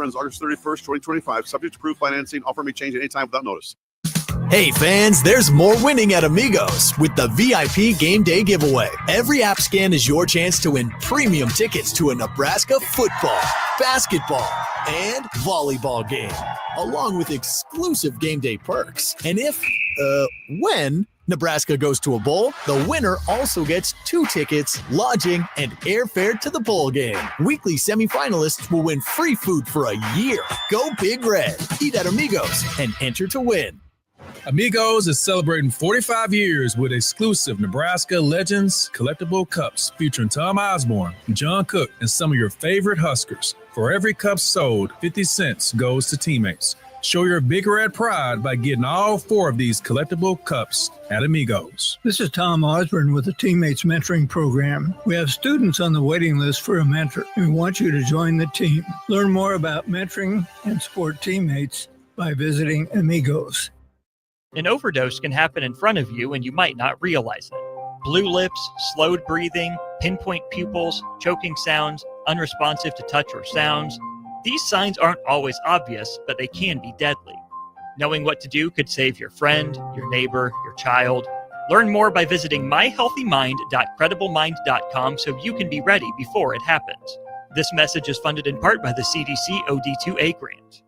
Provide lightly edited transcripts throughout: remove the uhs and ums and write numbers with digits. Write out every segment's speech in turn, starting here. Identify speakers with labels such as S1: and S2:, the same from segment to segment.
S1: offer ends August 31st, 2025. Subject to approved financing. Offer may change at any time without notice.
S2: Hey fans, there's more winning at Amigos with the VIP Game Day giveaway. Every app scan is your chance to win premium tickets to a Nebraska football, basketball, and volleyball game, along with exclusive game day perks. And when Nebraska goes to a bowl, the winner also gets 2 tickets, lodging, and airfare to the bowl game. Weekly semifinalists will win free food for a year. Go Big Red. Eat at Amigos and enter to win.
S3: Amigos is celebrating 45 years with exclusive Nebraska Legends collectible cups featuring Tom Osborne, John Cook, and some of your favorite Huskers. For every cup sold, 50 cents goes to teammates. Show your Big Red pride by getting all 4 of these collectible cups at Amigos.
S4: This is Tom Osborne with the Teammates Mentoring Program. We have students on the waiting list for a mentor, and we want you to join the team. Learn more about mentoring and support teammates by visiting Amigos.
S5: An overdose can happen in front of you and you might not realize it. Blue lips, slowed breathing, pinpoint pupils, choking sounds, unresponsive to touch or sounds. These signs aren't always obvious, but they can be deadly. Knowing what to do could save your friend, your neighbor, your child. Learn more by visiting myhealthymind.crediblemmind.com so you can be ready before it happens. This message is funded in part by the CDC OD2A grant.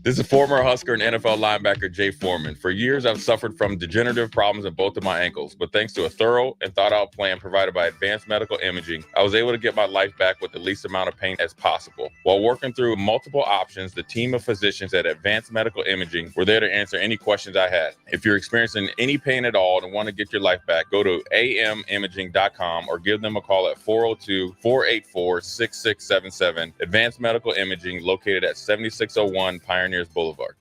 S6: This is former Husker and NFL linebacker Jay Foreman. For years, I've suffered from degenerative problems in both of my ankles, but thanks to a thorough and thought-out plan provided by Advanced Medical Imaging, I was able to get my life back with the least amount of pain as possible. While working through multiple options, the team of physicians at Advanced Medical Imaging were there to answer any questions I had. If you're experiencing any pain at all and want to get your life back, go to amimaging.com or give them a call at 402-484-6677. Advanced Medical Imaging, located at 7601 Pioneers Boulevard.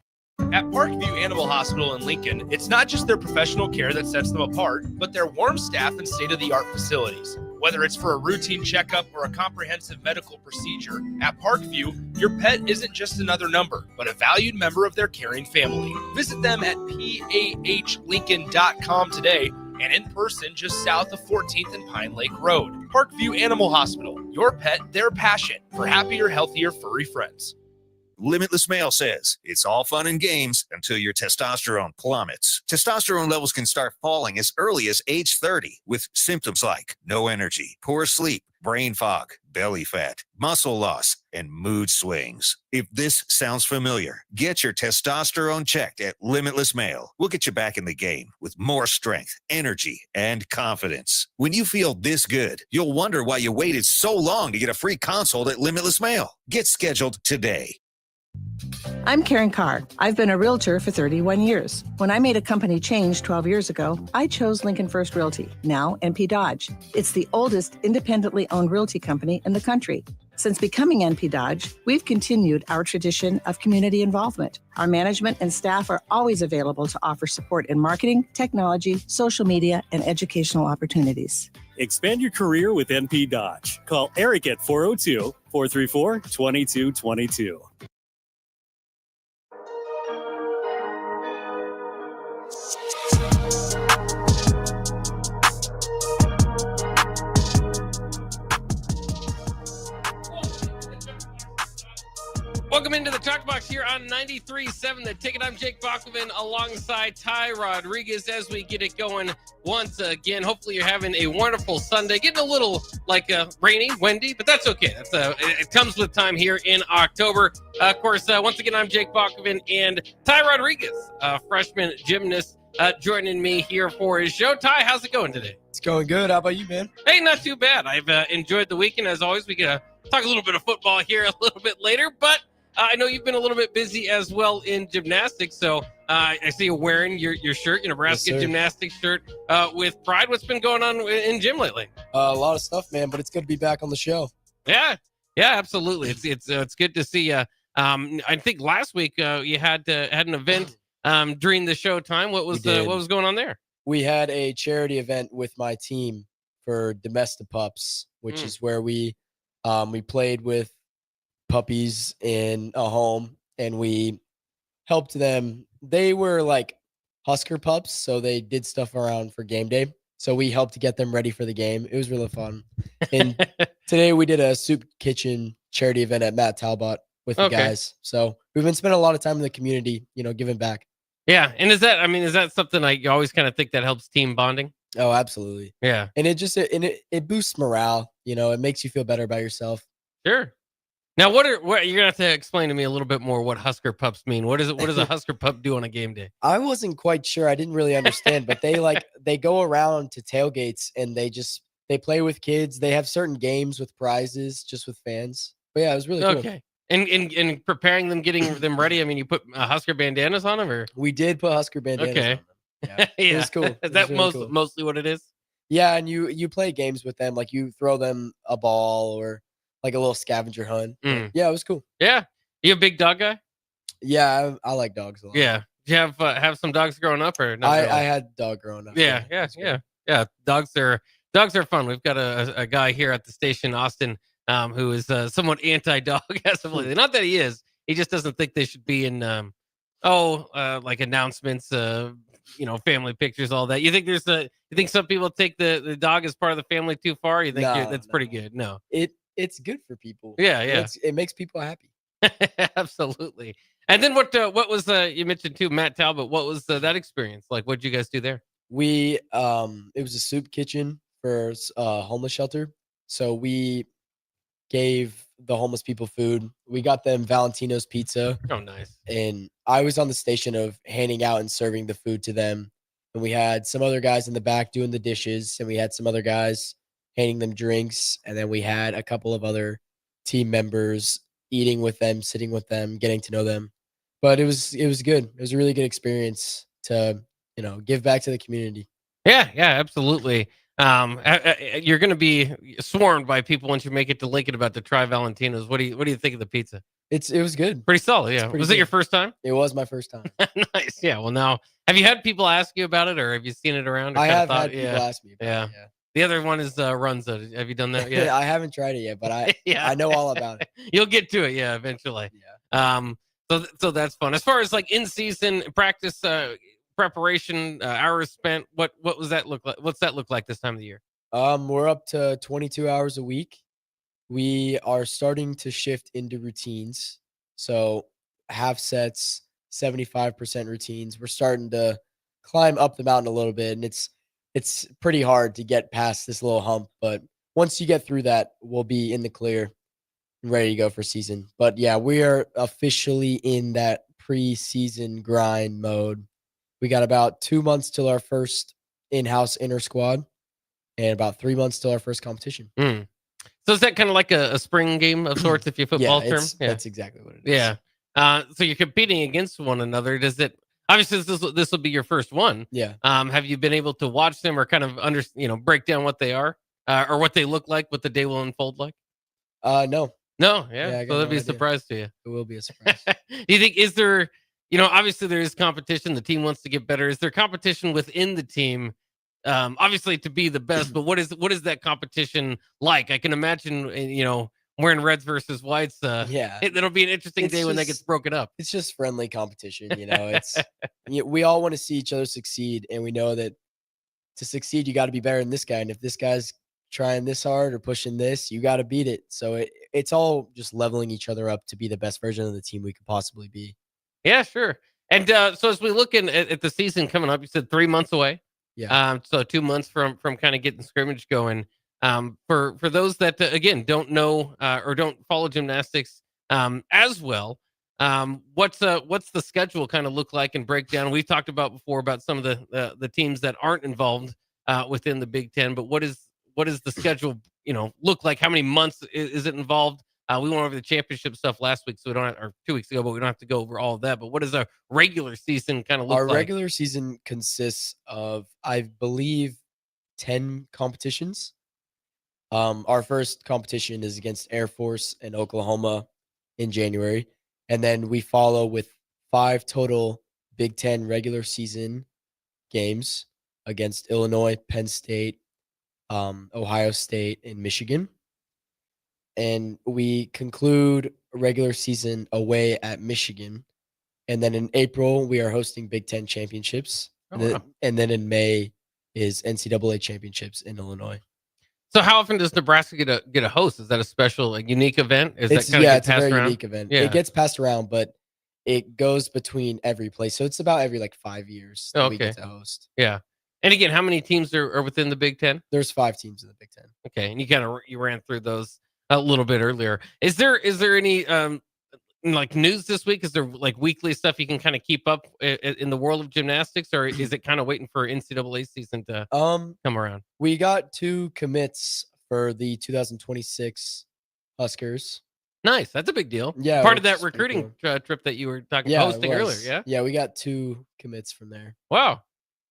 S7: At Parkview Animal Hospital in Lincoln, it's not just their professional care that sets them apart, but their warm staff and state-of-the-art facilities. Whether it's for a routine checkup or a comprehensive medical procedure, at Parkview, your pet isn't just another number, but a valued member of their caring family. Visit them at pahlincoln.com today and in person just south of 14th and Pine Lake Road. Parkview Animal Hospital, your pet, their passion for happier, healthier, furry friends.
S8: Limitless Male says it's all fun and games until your testosterone plummets. Testosterone levels can start falling as early as age 30 with symptoms like no energy, poor sleep, brain fog, belly fat, muscle loss, and mood swings. If this sounds familiar, get your testosterone checked at Limitless Male. We'll get you back in the game with more strength, energy, and confidence. When you feel this good, you'll wonder why you waited so long to get a free consult at Limitless Male. Get scheduled today.
S9: I'm Karen Carr. I've been a realtor for 31 years. When I made a company change 12 years ago, I chose Lincoln First Realty, now NP Dodge. It's the oldest independently owned realty company in the country. Since becoming NP Dodge, we've continued our tradition of community involvement. Our management and staff are always available to offer support in marketing, technology, social media, and educational opportunities.
S10: Expand your career with NP Dodge. Call Eric at 402-434-2222.
S11: Welcome into the Talk Box here on 93.7 The Ticket. I'm Jake Bachman alongside Ty Roderiques as we get it going once again. Hopefully you're having a wonderful Sunday. Getting a little rainy, windy, but that's okay. It comes with time here in October. Of course, once again, I'm Jake Bachman and Ty Roderiques, freshman gymnast, joining me here for his show. Ty, how's it going today?
S12: It's going good. How about you, man?
S11: Hey, not too bad. I've enjoyed the weekend. As always, we can talk a little bit of football here a little bit later, but I know you've been a little bit busy as well in gymnastics, so I see you wearing your shirt, your Nebraska gymnastics shirt with pride. What's been going on in gym lately?
S12: A lot of stuff, man, but it's good to be back on the show.
S11: Yeah, absolutely. It's good to see you. I think last week you had an event during the show time. What was going on there?
S12: We had a charity event with my team for Domestic Pups, which is where we played with puppies in a home and we helped them. They were like Husker pups, so they did stuff around for game day. So we helped to get them ready for the game. It was really fun. And today we did a soup kitchen charity event at Matt Talbot with the guys. So we've been spending a lot of time in the community, giving back.
S11: Yeah. And is that something you always kind of think that helps team bonding?
S12: Oh, absolutely.
S11: Yeah.
S12: And it boosts morale. It makes you feel better about yourself.
S11: Sure. Now, what you're gonna have to explain to me a little bit more what Husker pups mean. What does a Husker pup do on a game day?
S12: I wasn't quite sure. I didn't really understand, but they go around to tailgates and they play with kids. They have certain games with prizes, just with fans. But yeah, it was really cool.
S11: Okay. And in preparing them, getting them ready, you put Husker bandanas on them, or
S12: we did put Husker bandanas on them. Yeah,
S11: yeah.
S12: It was cool.
S11: Is that mostly what it is?
S12: Yeah, and you play games with them, like you throw them a ball or like a little scavenger hunt. Yeah, it was cool.
S11: Yeah. You a big dog guy?
S12: Yeah, I like dogs a lot.
S11: Yeah. Did you have some dogs growing up, or not?
S12: I had a dog growing up.
S11: Yeah. Dogs are fun. We've got a guy here at the station, Austin, who is somewhat anti-dog as of lately. Not that he is. He just doesn't think they should be in like announcements, family pictures, all that. You think some people take the dog as part of the family too far? You think that's pretty good? No.
S12: It's good for people.
S11: Yeah.
S12: It makes people happy.
S11: Absolutely. And then what was you mentioned too, Matt Talbot? What was that experience like? What did you guys do there?
S12: We it was a soup kitchen for a homeless shelter. So we gave the homeless people food. We got them Valentino's pizza.
S11: Oh, nice.
S12: And I was on the station of handing out and serving the food to them. And we had some other guys in the back doing the dishes, and we had some other guys handing them drinks, and then we had a couple of other team members eating with them, sitting with them, getting to know them. But it was good. It was a really good experience to give back to the community.
S11: Yeah, absolutely. You're going to be swarmed by people once you make it to Lincoln about to try Valentino's. What do you think of the pizza?
S12: It was good.
S11: Pretty solid. Yeah. Was it your first time?
S12: It was my first time.
S11: Nice. Yeah. Well, now have you had people ask you about it, or have you seen it around?
S12: I have had people ask me
S11: about it. Yeah. The other one is Runza. Have you done that yet?
S12: I haven't tried it yet, but I know all about it.
S11: You'll get to it, eventually. Yeah. So that's fun. As far as like in season practice, preparation, hours spent, what was that look like? What's that look like this time of the year?
S12: We're up to 22 hours a week. We are starting to shift into routines. So half sets, 75% routines. We're starting to climb up the mountain a little bit, and it's pretty hard to get past this little hump, but once you get through that, we'll be in the clear and ready to go for season. But yeah, we are officially in that preseason grind mode. We got about 2 months till our first in-house inter squad and about 3 months till our first competition.
S11: So is that kind of like a spring game of sorts, if you football term?
S12: Yeah, that's exactly what it is.
S11: Yeah. So you're competing against one another. Does it, obviously this will be your first one.
S12: Yeah.
S11: Have you been able to watch them or kind of break down what they are or what they look like, what the day will unfold like?
S12: No.
S11: Yeah. So that'd be a surprise to you.
S12: It will be a surprise.
S11: Do you think, is there, obviously there is competition. The team wants to get better. Is there competition within the team? Obviously to be the best, but what is that competition like? I can imagine, wearing reds versus whites. It'll be an interesting day when that gets broken up.
S12: It's just friendly competition. We all want to see each other succeed, and we know that to succeed, you got to be better than this guy. And if this guy's trying this hard or pushing this, you got to beat it. So it's all just leveling each other up to be the best version of the team we could possibly be.
S11: Yeah, sure. And so as we look at the season coming up, you said 3 months away.
S12: Yeah.
S11: So 2 months from kind of getting scrimmage going. For those that again don't know or don't follow gymnastics as well, what's the schedule kind of look like and breakdown? We've talked about before about some of the teams that aren't involved within the Big Ten, but what is the schedule look like? How many months is it involved? We went over the championship stuff last week, so we don't or 2 weeks ago, but we don't have to go over all of that. But what does a regular season kind of look like?
S12: Our regular season consists of, I believe, 10 competitions. Our first competition is against Air Force and Oklahoma in January. And then we follow with 5 total Big Ten regular season games against Illinois, Penn State, Ohio State, and Michigan. And we conclude regular season away at Michigan. And then in April, we are hosting Big Ten championships. And then in May is NCAA championships in Illinois.
S11: So how often does Nebraska get a host? Is that a special, like, unique event? Is
S12: It's
S11: that kind of
S12: it's a very unique event.
S11: Yeah.
S12: It gets passed around, but it goes between every place. So it's about every like 5 years that we get to host.
S11: Yeah. And again, how many teams are within the Big Ten?
S12: There's 5 teams in the Big Ten.
S11: Okay, and you ran through those a little bit earlier. Is there any like news this week? Is there like weekly stuff you can kind of keep up in the world of gymnastics, or is it kind of waiting for NCAA season to come around?
S12: We got 2 commits for the 2026 Huskers.
S11: Nice, that's a big deal.
S12: Yeah,
S11: part of that
S12: which is pretty
S11: recruiting trip that you were
S12: Yeah, it
S11: hosting earlier.
S12: was.
S11: Yeah,
S12: Yeah, we got 2 commits from there.
S11: wow.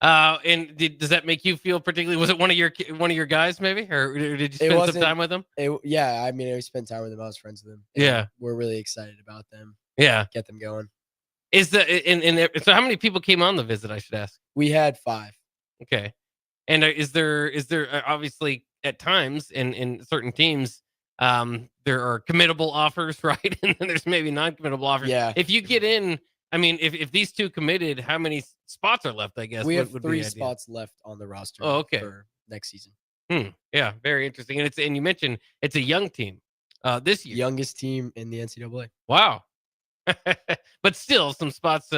S11: And does that make you feel particularly? Was it one of your guys maybe, or did you spend some time with them?
S12: Yeah, I mean, I spent time with them. I was friends with them.
S11: Yeah,
S12: we're really excited about them.
S11: Yeah,
S12: get them going.
S11: Is so how many people came on the visit? I should ask.
S12: We had 5.
S11: Okay, and is there obviously at times in certain teams there are committable offers, right? And then there's maybe non-committable offers.
S12: Yeah.
S11: If you get in, I mean, if these 2 committed, how many spots are left? I guess
S12: we have 3 spots left on the roster.
S11: Oh, okay.
S12: For next season.
S11: Yeah, very interesting. And you mentioned it's a young team this year,
S12: youngest team in the NCAA.
S11: Wow. But still, some spots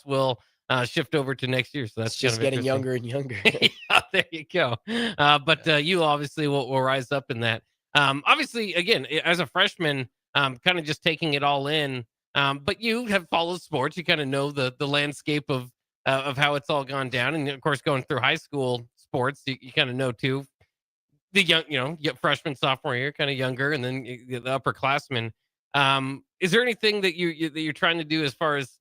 S11: will shift over to next year. So that's
S12: it's just getting younger and younger.
S11: Yeah, there you go. But you obviously will rise up in that. Obviously, again, as a freshman, kind of just taking it all in. But you have followed sports. You kind of know the landscape of how it's all gone down, and of course, going through high school sports, you kind of know too. The young, freshman, sophomore year, kind of younger, and then the upperclassmen. Is there anything that you're trying to do as far as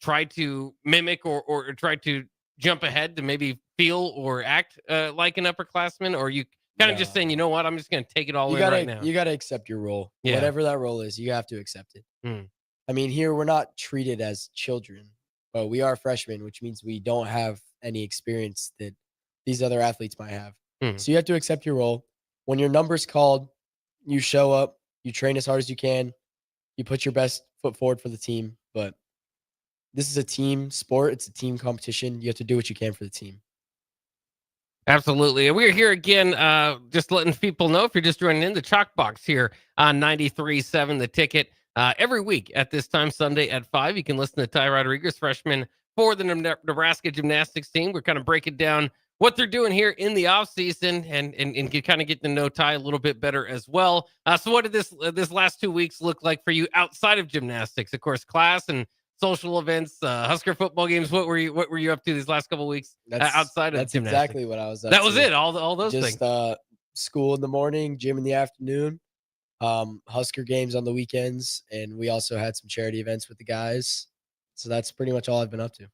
S11: try to mimic or try to jump ahead to maybe feel or act like an upperclassman, or are you kind of just saying, you know what, I'm just going to take it all in right now?
S12: You got to accept your role, whatever that role is. You have to accept it. I mean, here we're not treated as children, but we are freshmen, which means we don't have any experience that these other athletes might have. So you have to accept your role. When your number's called, you show up, you train as hard as you can, you put your best foot forward for the team. But this is a team sport. It's a team competition. You have to do what you can for the team.
S11: Absolutely. And we're here again, just letting people know, if you're just joining in, the Chalk Box here on 93.7 The Ticket. Every week at this time, Sunday at 5, you can listen to Ty Roderiques, freshman for the Nebraska gymnastics team. We're kind of breaking down what they're doing here in the offseason and kind of getting to know Ty a little bit better as well. So what did this last 2 weeks look like for you outside of gymnastics? Of course, class and social events, Husker football games. What were you up to these last couple of weeks outside of gymnastics? That's
S12: exactly what I was up
S11: to.
S12: That
S11: was it, all those things.
S12: Just school in the morning, gym in the afternoon, Husker games on the weekends, and we also had some charity events with the guys. So that's pretty much all I've been up to.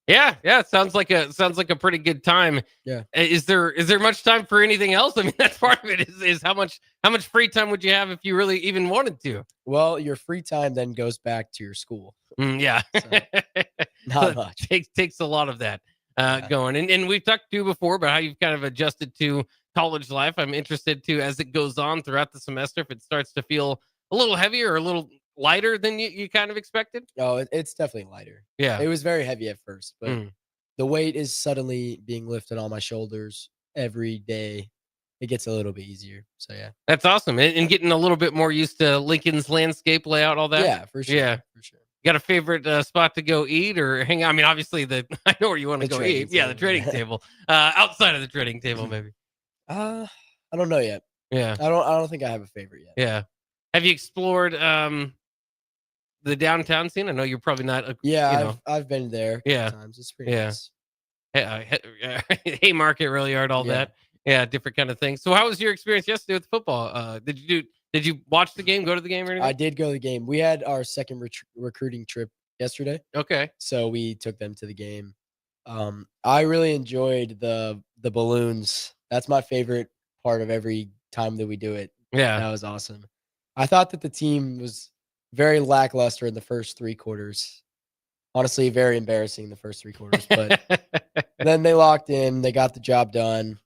S11: Yeah. It sounds like a pretty good time.
S12: Yeah.
S11: Is there much time for anything else? I mean, that's part of it. Is how much free time would you have if you really even wanted to?
S12: Well, your free time then goes back to your school.
S11: Yeah.
S12: So, not much.
S11: Takes a lot of that going. And we've talked to you before about how you've kind of adjusted to college life. I'm interested to, as it goes on throughout the semester, if it starts to feel a little heavier or a little lighter than you kind of expected.
S12: Oh, it's definitely lighter.
S11: Yeah,
S12: it was very heavy at first, but the weight is suddenly being lifted on my shoulders every day. It gets a little bit easier. So yeah,
S11: that's awesome. And getting a little bit more used to Lincoln's landscape layout, all that.
S12: Yeah, for sure.
S11: Yeah,
S12: for sure.
S11: Got a favorite spot to go eat or hang out? I mean, obviously I know where you want to go eat. Yeah, the trading table. Outside of the trading table, maybe.
S12: I don't know yet.
S11: Yeah,
S12: I don't think I have a favorite yet.
S11: Yeah. Have you explored the downtown scene? I know you're probably not.
S12: I've been there. A couple times. It's pretty nice.
S11: Haymarket, Rail Yard, all that. Yeah, different kind of things. So, how was your experience yesterday with football? Did you watch the game? Go to the game or anything?
S12: I did go to the game. We had our second recruiting trip yesterday.
S11: Okay.
S12: So we took them to the game. I really enjoyed the balloons. That's my favorite part of every time that we do it.
S11: Yeah,
S12: that was awesome. I thought that the team was very lackluster in the first 3 quarters. Honestly, very embarrassing in the first 3 quarters. But then they locked in. They got the job done.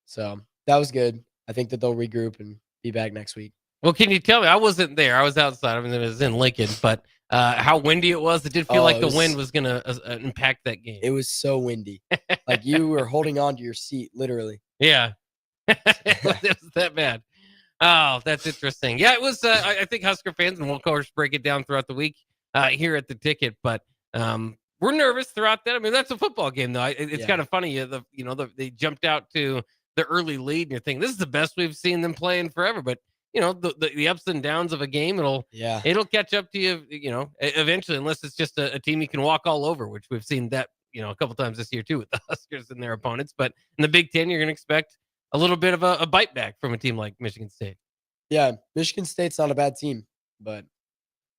S12: So that was good. I think that they'll regroup and be back next week.
S11: Well, can you tell me? I wasn't there. I was outside. I mean, it was in Lincoln. But how windy it was. It did feel like the wind was going to impact that game.
S12: It was so windy. Like you were holding on to your seat, literally.
S11: Yeah. It was that bad. Oh, that's interesting. Yeah, it was. I think Husker fans, and we'll of course break it down throughout the week here at the Ticket. But we're nervous throughout that. I mean, that's a football game, though. It's kind of funny. They jumped out to the early lead, and you're thinking this is the best we've seen them play in forever. But the ups and downs of a game, it'll catch up to you. Eventually, unless it's just a team you can walk all over, which we've seen that a couple times this year too with the Huskers and their opponents. But in the Big Ten, you're going to expect a little bit of a bite back from a team like Michigan State.
S12: Yeah, Michigan State's not a bad team, but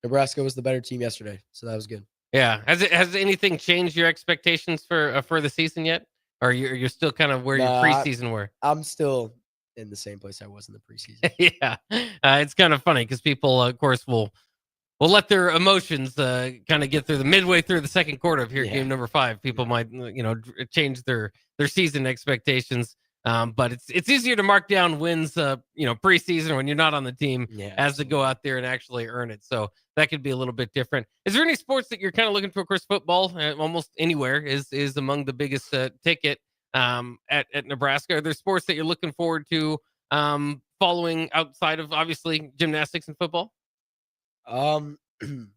S12: Nebraska was the better team yesterday, so that was good.
S11: Yeah, has anything changed your expectations for the season yet, or you're still kind of where your preseason were?
S12: I'm still in the same place I was in the preseason.
S11: Yeah, it's kind of funny because people, of course, will let their emotions kind of get through the midway through the second quarter of game number 5. People might change their season expectations. But it's easier to mark down wins, preseason when you're not on the team as to go out there and actually earn it. So that could be a little bit different. Is there any sports that you're kind of looking for? Of course, football almost anywhere is among the biggest ticket at Nebraska. Are there sports that you're looking forward to following outside of obviously gymnastics and football?
S12: I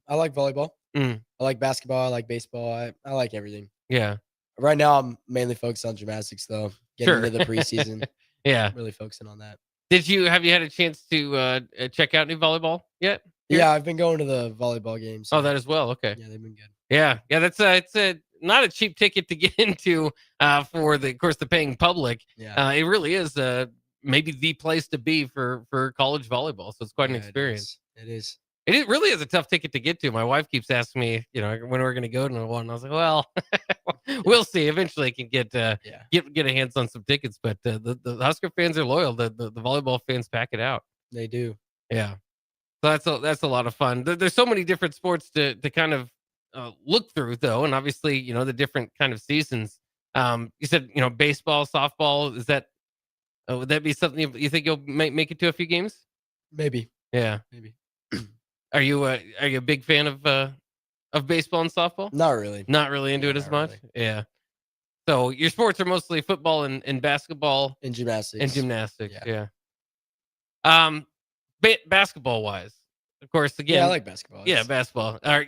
S12: like volleyball. I like basketball. I like baseball. I like everything.
S11: Yeah.
S12: Right now, I'm mainly focused on gymnastics, though. Getting into the preseason.
S11: Yeah.
S12: Really focusing on that.
S11: Have you had a chance to check out any volleyball yet?
S12: Yeah, I've been going to the volleyball games.
S11: Oh, that as well. Okay.
S12: Yeah, they've been good.
S11: Yeah. That's it's not a cheap ticket to get into for of course, the paying public.
S12: Yeah.
S11: It really is maybe the place to be for college volleyball. So it's quite an experience.
S12: It is.
S11: It really is a tough ticket to get to. My wife keeps asking me, when we're going to go to one. I was like, well, we'll see. Eventually, I can get a hands on some tickets. But the Husker fans are loyal. The volleyball fans pack it out.
S12: They do.
S11: Yeah. So that's a lot of fun. There's so many different sports to kind of look through, though, and obviously, the different kind of seasons. You said, baseball, softball. Is that would that be something you think you'll make it to a few games?
S12: Maybe.
S11: Yeah.
S12: Maybe.
S11: Are you a big fan of baseball and softball?
S12: Not really.
S11: Not really into it as much? Really. Yeah. So your sports are mostly football and basketball
S12: and gymnastics.
S11: Yeah. Basketball wise, of course, again.
S12: Yeah, I like basketball.
S11: Yeah, basketball. Have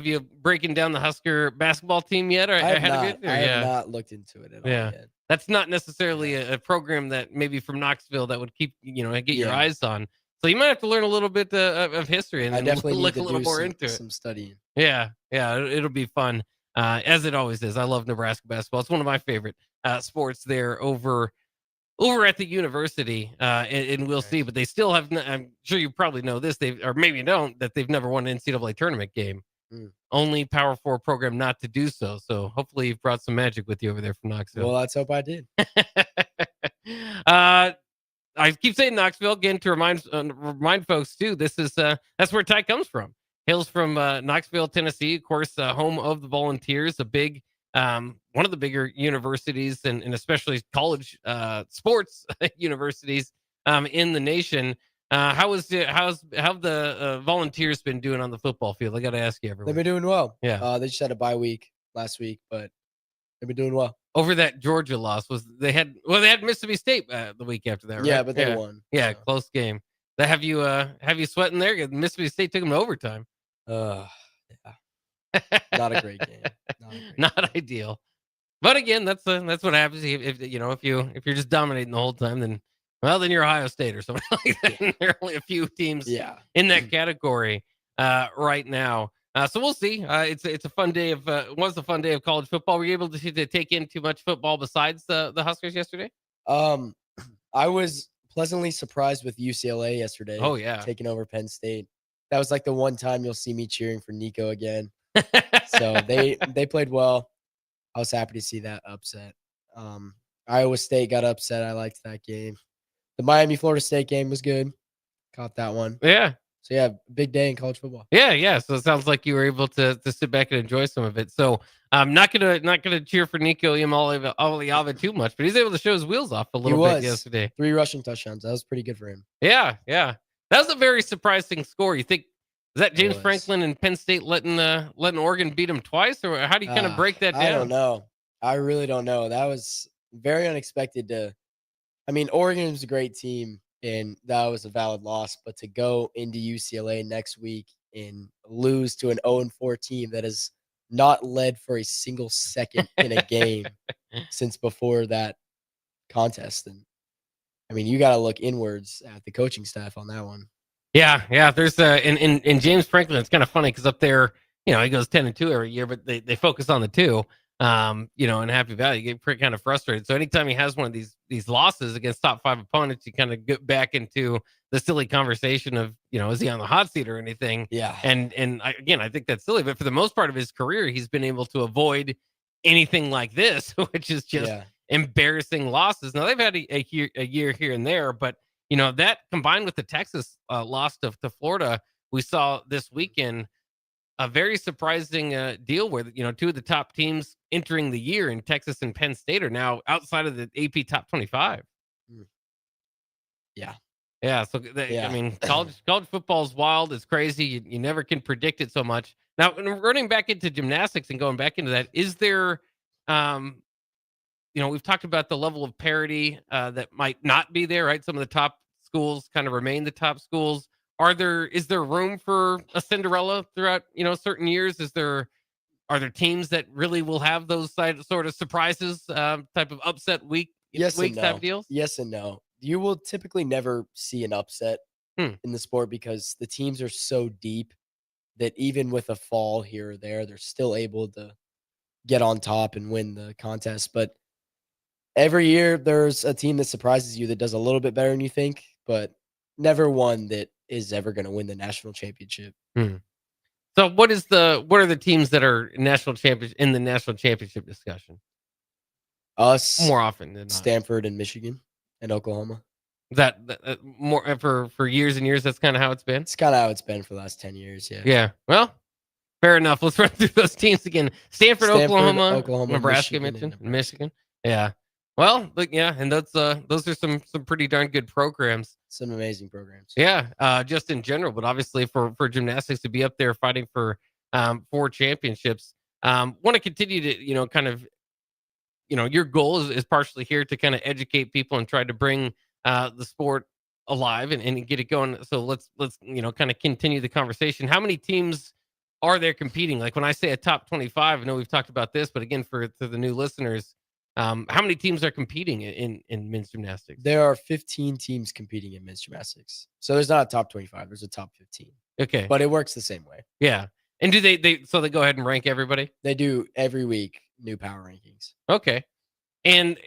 S11: you breaking down the Husker basketball team yet? Or
S12: I have not looked into it at all yet.
S11: That's not necessarily a program that maybe from Knoxville that would keep get your eyes on. So you might have to learn a little bit of history and
S12: definitely
S11: look a little more into it.
S12: Some studying.
S11: Yeah, it'll be fun, as it always is. I love Nebraska basketball. It's one of my favorite sports there over at the university, and we'll see. But they still have. I'm sure you probably know this. Or maybe you don't. That they've never won an NCAA tournament game. Only Power 4 program not to do so. So hopefully you've brought some magic with you over there from Knoxville.
S12: Well, let's hope I did.
S11: I keep saying Knoxville again to remind folks too. This is that's where Ty comes from. Hails from Knoxville, Tennessee, of course, home of the Volunteers, a big one of the bigger universities and especially college sports universities in the nation. How's the Volunteers been doing on the football field? I got to ask you, everyone.
S12: They've been doing well.
S11: Yeah,
S12: they just had a bye week last week, but they've been doing well.
S11: Over that Georgia loss they had Mississippi State the week after that, right?
S12: Yeah, but they won.
S11: Yeah, so. Close game. Have you sweating there? Mississippi State took them to overtime.
S12: Yeah. Not a great game.
S11: Not ideal. But again, that's what happens if you're just dominating the whole time. Then you're Ohio State or something like that. Yeah. There are only a few teams in that category right now. So we'll see. It's a fun day of it was a fun day of college football. Were you able to take in too much football besides the Huskers yesterday?
S12: I was pleasantly surprised with UCLA yesterday.
S11: Oh yeah,
S12: taking over Penn State. That was like the one time you'll see me cheering for Nico again. So they played well. I was happy to see that upset. Iowa State got upset. I liked that game. The Miami-Florida State game was good. Caught that one.
S11: Yeah.
S12: So yeah, big day in college football.
S11: Yeah. So it sounds like you were able to sit back and enjoy some of it. So I'm not gonna cheer for Nico Iamaleava too much, but he's able to show his wheels off a little bit yesterday.
S12: 3 rushing touchdowns. That was pretty good for him.
S11: Yeah. That was a very surprising score. You think is that James Franklin and Penn State letting Oregon beat him twice, or how do you kind of break that down?
S12: I don't know. I really don't know. That was very unexpected to I mean, Oregon's a great team, and that was a valid loss. But to go into UCLA next week and lose to an 0-4 team that has not led for a single second in a game since before that contest, and I mean, you got to look inwards at the coaching staff on that one.
S11: Yeah. There's in James Franklin. It's kind of funny because up there, he goes 10-2 every year, but they focus on the 2. In Happy Valley, you get kind of frustrated. So anytime he has one of these losses against top 5 opponents, you kind of get back into the silly conversation of, is he on the hot seat or anything?
S12: Yeah.
S11: And I think that's silly. But for the most part of his career, he's been able to avoid anything like this, which is just embarrassing losses. Now they've had a year here and there, but that combined with the Texas loss to Florida, we saw this weekend. A very surprising deal where, 2 of the top teams entering the year in Texas and Penn State are now outside of the AP top 25.
S12: Yeah.
S11: Yeah. So, I mean, college football is wild. It's crazy. You never can predict it so much. Now, running back into gymnastics and going back into that, is there, we've talked about the level of parity that might not be there, right? Some of the top schools kind of remain the top schools. Is there room for a Cinderella throughout, certain years? Are there teams that really will have those sort of surprises, type of upset week type deals?
S12: Yes and no. You will typically never see an upset in the sport because the teams are so deep that even with a fall here or there, they're still able to get on top and win the contest. But every year there's a team that surprises you that does a little bit better than you think, but never one that is ever going to win the national championship.
S11: So what are the teams that are national champions in the national championship discussion?
S12: Us
S11: more often than not.
S12: Stanford and Michigan and Oklahoma.
S11: That more for years and years. That's kind of how it's been.
S12: It's kind of how it's been for the last 10 years. Yeah.
S11: Yeah. Well, fair enough. Let's run through those teams again. Stanford, Oklahoma, Nebraska, Michigan. Yeah. Well, and those are some pretty darn good programs.
S12: Some amazing programs.
S11: Yeah, just in general, but obviously for gymnastics to be up there fighting for championships. Want to continue to kind of your goal is partially here to kind of educate people and try to bring the sport alive and get it going. So let's kind of continue the conversation. How many teams are there competing? Like when I say a top 25, I know we've talked about this, but again for the new listeners. How many teams are competing in men's gymnastics?
S12: There are 15 teams competing in men's gymnastics. So there's not a top 25. There's a top 15.
S11: Okay.
S12: But it works the same way.
S11: Yeah. And do they they go ahead and rank everybody?
S12: They do every week, new power rankings.
S11: Okay. And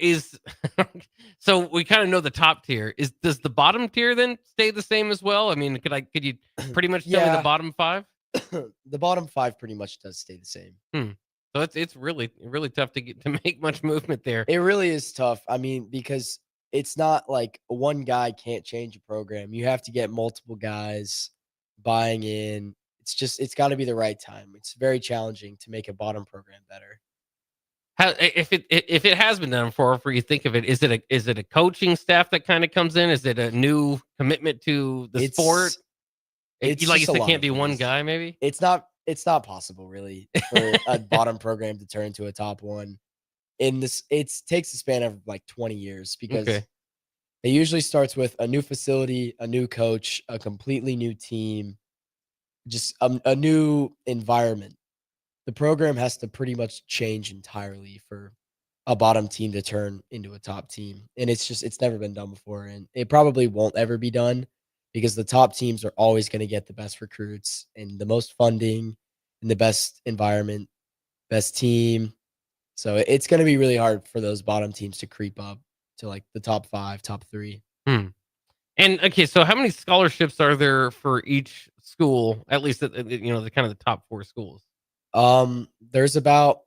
S11: so we kind of know the top tier. Does the bottom tier then stay the same as well? I mean, could you pretty much tell me the bottom 5?
S12: The bottom 5 pretty much does stay the same.
S11: So it's really tough to make much movement there.
S12: It really is tough. I mean, because it's not like one guy can't change a program. You have to get multiple guys buying in. It's got to be the right time. It's very challenging to make a bottom program better.
S11: If it has been done before you think of it, is it a coaching staff that kind of comes in? Is it a new commitment to the sport?
S12: It's
S11: like you said, can't be one guy. Maybe
S12: it's not possible really for a bottom program to turn into a top one. It takes a span of like 20 years because it usually starts with a new facility, a new coach, a completely new team, just a new environment. The program has to pretty much change entirely for a bottom team to turn into a top team. And it's never been done before. And it probably won't ever be done because the top teams are always going to get the best recruits and the most funding and the best environment, best team. So it's going to be really hard for those bottom teams to creep up to like the top 5, top 3.
S11: And okay, so how many scholarships are there for each school? At least the kind of the top 4 schools.
S12: There's about.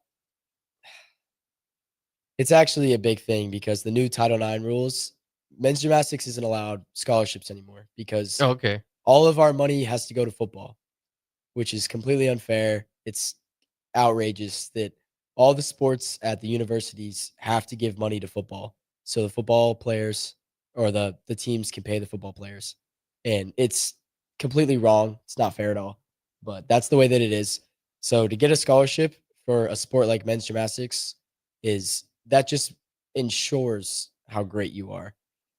S12: It's actually a big thing because the new Title IX rules, men's gymnastics isn't allowed scholarships anymore because all of our money has to go to football, which is completely unfair. It's outrageous that all the sports at the universities have to give money to football. So the football players or the teams can pay the football players. And it's completely wrong. It's not fair at all. But that's the way that it is. So to get a scholarship for a sport like men's gymnastics that just ensures how great you are.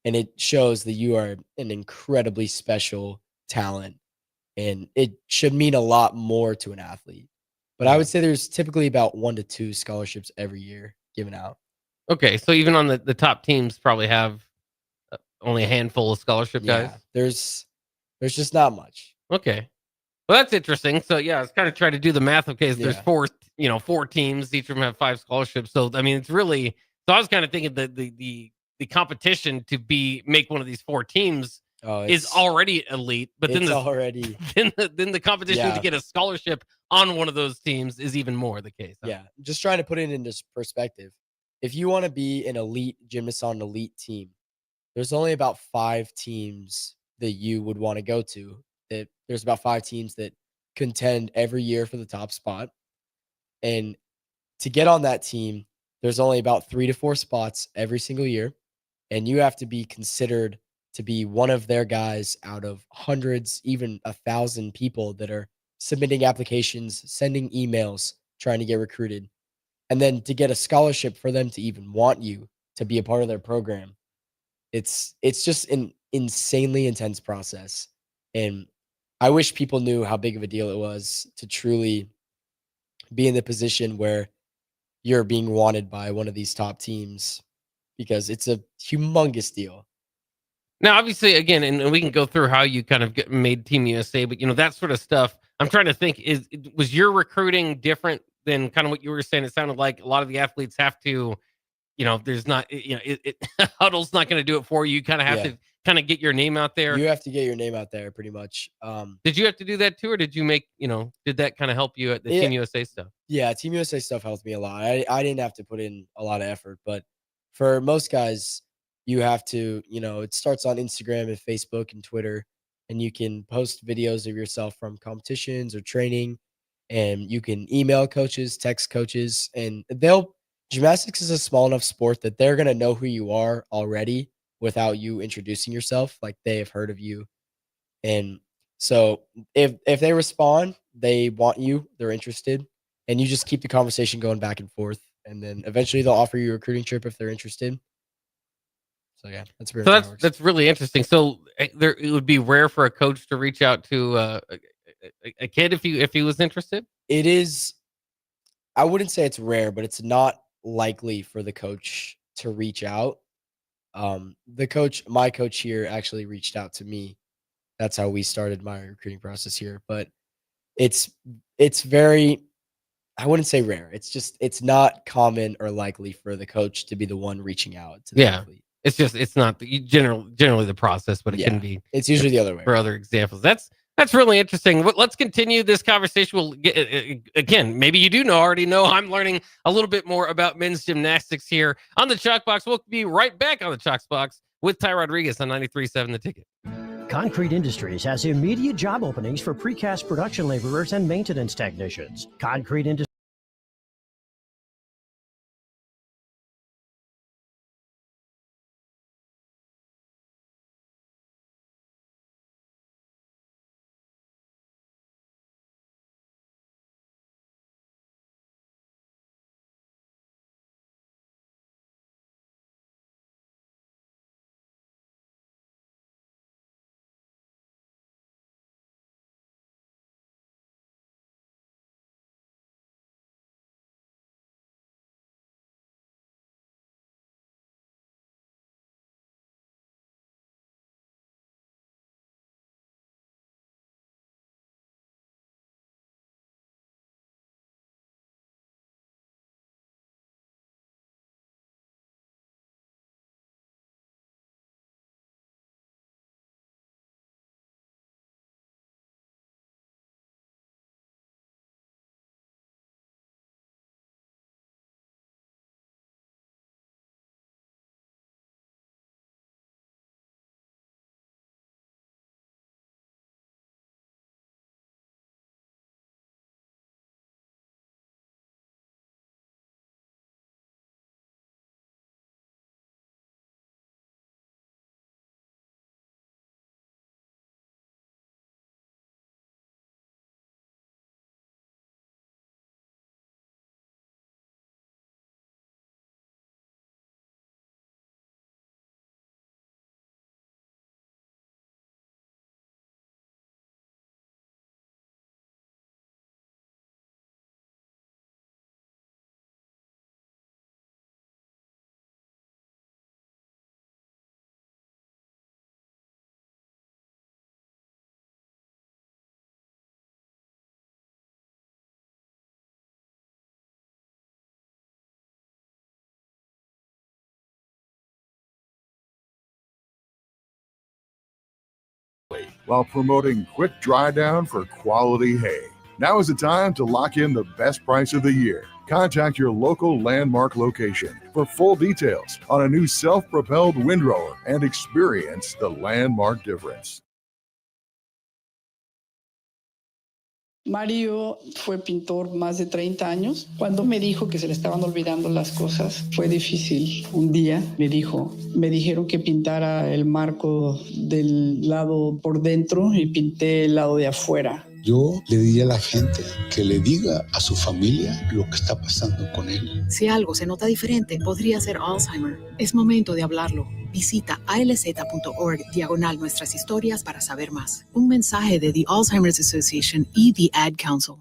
S12: and it shows that you are an incredibly special talent, and it should mean a lot more to an athlete. But I would say there's typically about 1 to 2 scholarships every year given out.
S11: Okay, so even on the top teams probably have only a handful of scholarship guys.
S12: Yeah, there's just not much.
S11: Okay. Well, that's interesting. So yeah, I was kind of trying to do the math. Okay, so there's
S12: Yeah.
S11: 4 teams. Each of them have 5 scholarships. So I mean, it's really. So I was kind of thinking that the competition to make one of these 4 teams is already elite. But then
S12: it's
S11: the
S12: already
S11: then the competition to
S12: Yeah.
S11: get a scholarship on one of those teams is even more the case. Huh?
S12: Yeah, just trying to put it into perspective. If you want to be an elite gymnast on an elite team, there's only about 5 teams that you would want to go to. There's about 5 teams that contend every year for the top spot. And to get on that team, there's only about 3 to 4 spots every single year. And you have to be considered to be one of their guys out of hundreds, even 1,000 people that are submitting applications, sending emails, trying to get recruited. And then to get a scholarship for them to even want you to be a part of their program, it's just an insanely intense process. And I wish people knew how big of a deal it was to truly be in the position where you're being wanted by one of these top teams, because it's a humongous deal.
S11: Now, obviously, again, and we can go through how you kind of made Team USA, but that sort of stuff. I'm trying to think: was your recruiting different than kind of what you were saying? It sounded like a lot of the athletes have to, there's not, Huddle's not going to do it for you. You kind of have to kind of get your name out there.
S12: You have to get your name out there, pretty much.
S11: Did you have to do that too, or did you make, did that kind of help you at the Team USA stuff?
S12: Yeah, Team USA stuff helped me a lot. I didn't have to put in a lot of effort, but for most guys, you have to, it starts on Instagram and Facebook and Twitter, and you can post videos of yourself from competitions or training, and you can email coaches, text coaches, and gymnastics is a small enough sport that they're going to know who you are already without you introducing yourself. Like, they have heard of you. And so if they respond, they want you, they're interested, and you just keep the conversation going back and forth, and then eventually they'll offer you a recruiting trip if they're interested. So yeah, that's pretty much how it works.
S11: That's really interesting. So it would be rare for a coach to reach out to a kid if he was interested.
S12: It is. I wouldn't say it's rare, but it's not likely for the coach to reach out. My coach here actually reached out to me. That's how we started my recruiting process here. But it's very, I wouldn't say rare. It's not common or likely for the coach to be the one reaching out to the athlete.
S11: It's not generally the process, but it can be.
S12: It's usually the other way.
S11: For other examples, that's really interesting. Let's continue this conversation. We'll get again. Maybe you already know. I'm learning a little bit more about men's gymnastics here on the Chalk Box. We'll be right back on the Chalk Box with Ty Roderiques on 93.7 The Ticket.
S13: Concrete Industries has immediate job openings for precast production laborers and maintenance technicians. Concrete Industries
S14: while promoting quick dry down for quality hay. Now is the time to lock in the best price of the year. Contact your local Landmark location for full details on a new self-propelled windrower and experience the Landmark difference.
S15: Mario fue pintor más de 30 años. Cuando me dijo que se le estaban olvidando las cosas, fue difícil. Un día me dijeron que pintara el marco del lado por dentro y pinté el lado de afuera.
S16: Yo le diría a la gente que le diga a su familia lo que está pasando con él.
S17: Si algo se nota diferente, podría ser Alzheimer. Es momento de hablarlo. Visita alz.org/nuestras historias para saber más. Un mensaje de The Alzheimer's Association y The Ad Council.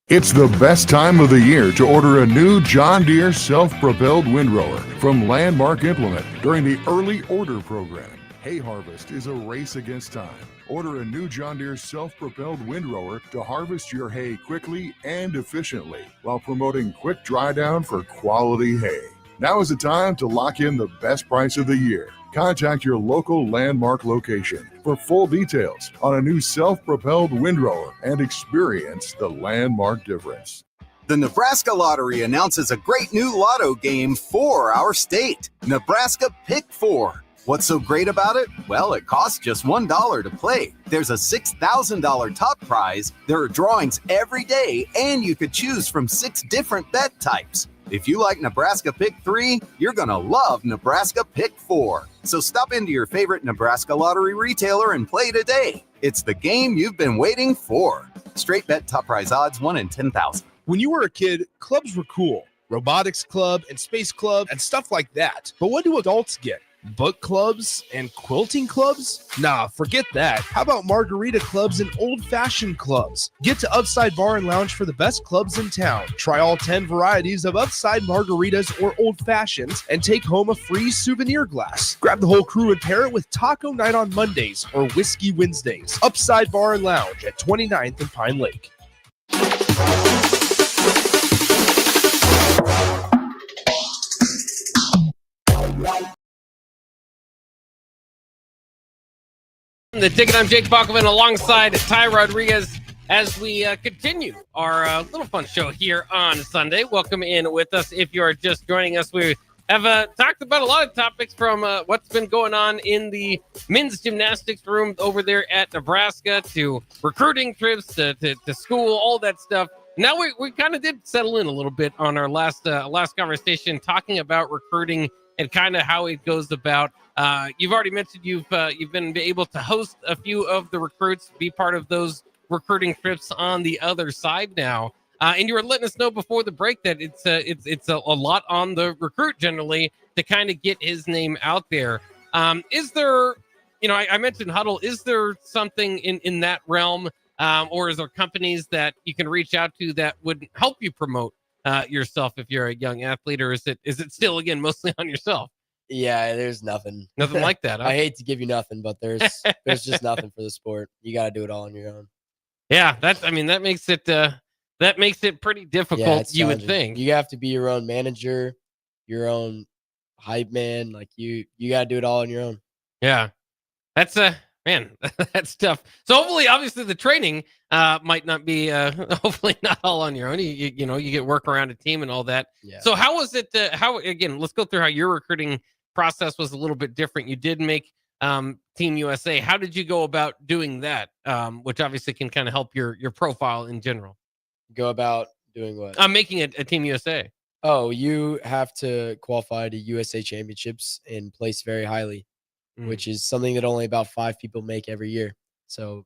S14: It's the best time of the year to order a new John Deere self-propelled windrower from Landmark Implement during the early order program. Hay harvest is a race against time. Order a new John Deere self-propelled windrower to harvest your hay quickly and efficiently while promoting quick dry down for quality hay. Now is the time to lock in the best price of the year. Contact your local Landmark location for full details on a new self-propelled windrower and experience the Landmark difference.
S18: The Nebraska Lottery announces a great new lotto game for our state, Nebraska Pick 4. What's so great about it? Well, it costs just $1 to play. There's a $6,000 top prize. There are drawings every day, and you could choose from 6 different bet types. If you like Nebraska Pick 3, you're going to love Nebraska Pick 4. So stop into your favorite Nebraska Lottery retailer and play today. It's the game you've been waiting for. Straight bet top prize odds 1 in 10,000.
S7: When you were a kid, clubs were cool. Robotics club and space club and stuff like that. But what do adults get? Book clubs and quilting clubs? Nah, forget that. How about margarita clubs and old-fashioned clubs? Get to Upside Bar and Lounge for the best clubs in town. Try all 10 varieties of Upside margaritas or old-fashions and take home a free souvenir glass. Grab the whole crew and pair it with Taco Night on Mondays or Whiskey Wednesdays. Upside Bar and Lounge at 29th and Pine Lake.
S11: The Ticket, I'm Jake Bachman alongside Ty Roderiques as we continue our little fun show here on Sunday. Welcome in with us if you are just joining us. We have talked about a lot of topics from what's been going on in the men's gymnastics room over there at Nebraska to recruiting trips to school, all that stuff. Now we kind of did settle in a little bit on our last conversation talking about recruiting and kind of how it goes about. You've already mentioned you've been able to host a few of the recruits, be part of those recruiting trips on the other side now. And you were letting us know before the break that it's a lot on the recruit generally to kind of get his name out there. Is there, I mentioned Huddle. Is there something in that realm, or is there companies that you can reach out to that would help you promote yourself if you're a young athlete, or is it still again mostly on yourself?
S12: Yeah, there's nothing
S11: like that. Huh?
S12: I hate to give you nothing, but there's just nothing for the sport. You got to do it all on your own.
S11: Yeah, that makes it pretty difficult. You would think
S12: you have to be your own manager, your own hype man. Like you got to do it all on your own.
S11: Yeah, that's man, that's tough. So hopefully, obviously, the training might not be hopefully not all on your own. You get work around a team and all that. Yeah. So how was it? How again? Let's go through how your recruiting process was a little bit different. You did make Team USA. How did you go about doing that? Which obviously can kind of help your profile in general.
S12: Go about doing what?
S11: I'm making a Team USA.
S12: Oh, you have to qualify to USA Championships and place very highly, which is something that only about 5 people make every year. So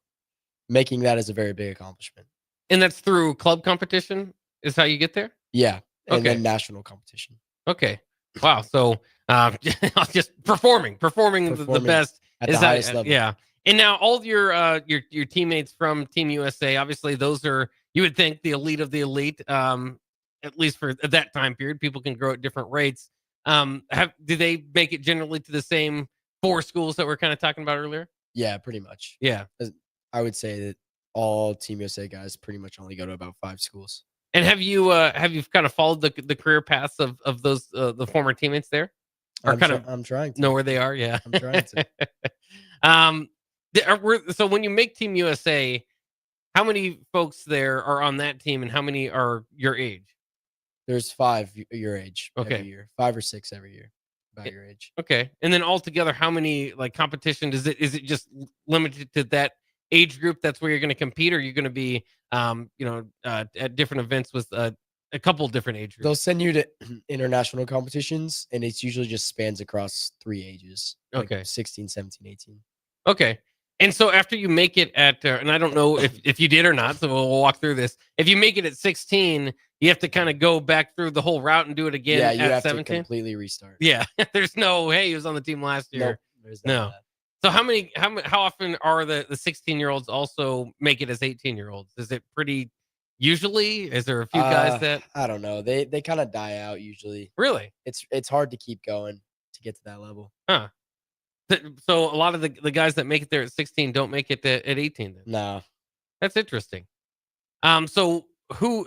S12: making that is a very big accomplishment.
S11: And that's through club competition is how you get there?
S12: Yeah. And then national competition.
S11: Okay. Wow. So just performing the best
S12: at the highest level.
S11: Yeah. And now all your teammates from Team USA, obviously those are, you would think, the elite of the elite, at least for that time period. People can grow at different rates. Do they make it generally to the same 4 schools that we're kind of talking about earlier?
S12: Yeah, pretty much.
S11: Yeah.
S12: I would say that all Team USA guys pretty much only go to about 5 schools.
S11: And have you kind of followed the career paths of those the former teammates there?
S12: I'm trying to
S11: know where they are. Yeah,
S12: I'm trying to.
S11: So when you make Team USA, how many folks there are on that team, and how many are your age?
S12: There's 5 your age every
S11: Okay.
S12: year, 5 or 6 every year, about your age.
S11: Okay, and then altogether, how many like competition is it just limited to that age group? That's where you're going to compete, or you're going to be, at different events with a couple different age
S12: They'll
S11: groups?
S12: send you to international competitions, and it's usually just spans across 3 ages, like
S11: Okay.
S12: 16, 17, 18.
S11: Okay. And so after you make it at, and I don't know if you did or not, so we'll walk through this. If you make it at 16, you have to kind of go back through the whole route and do it again
S12: Yeah, you
S11: at
S12: have
S11: 17.
S12: to completely restart.
S11: Yeah, there's no, hey, he was on the team last year.
S12: Nope, there's none of
S11: No.
S12: that.
S11: So how often are the 16-year-olds also make it as 18-year-olds? Is it pretty usually? Is there a few guys that
S12: I don't know. They kind of die out usually.
S11: really?
S12: It's hard to keep going to get to that level.
S11: Huh. So a lot of the guys that make it there at 16 don't make it at 18 then.
S12: No.
S11: That's interesting. So who,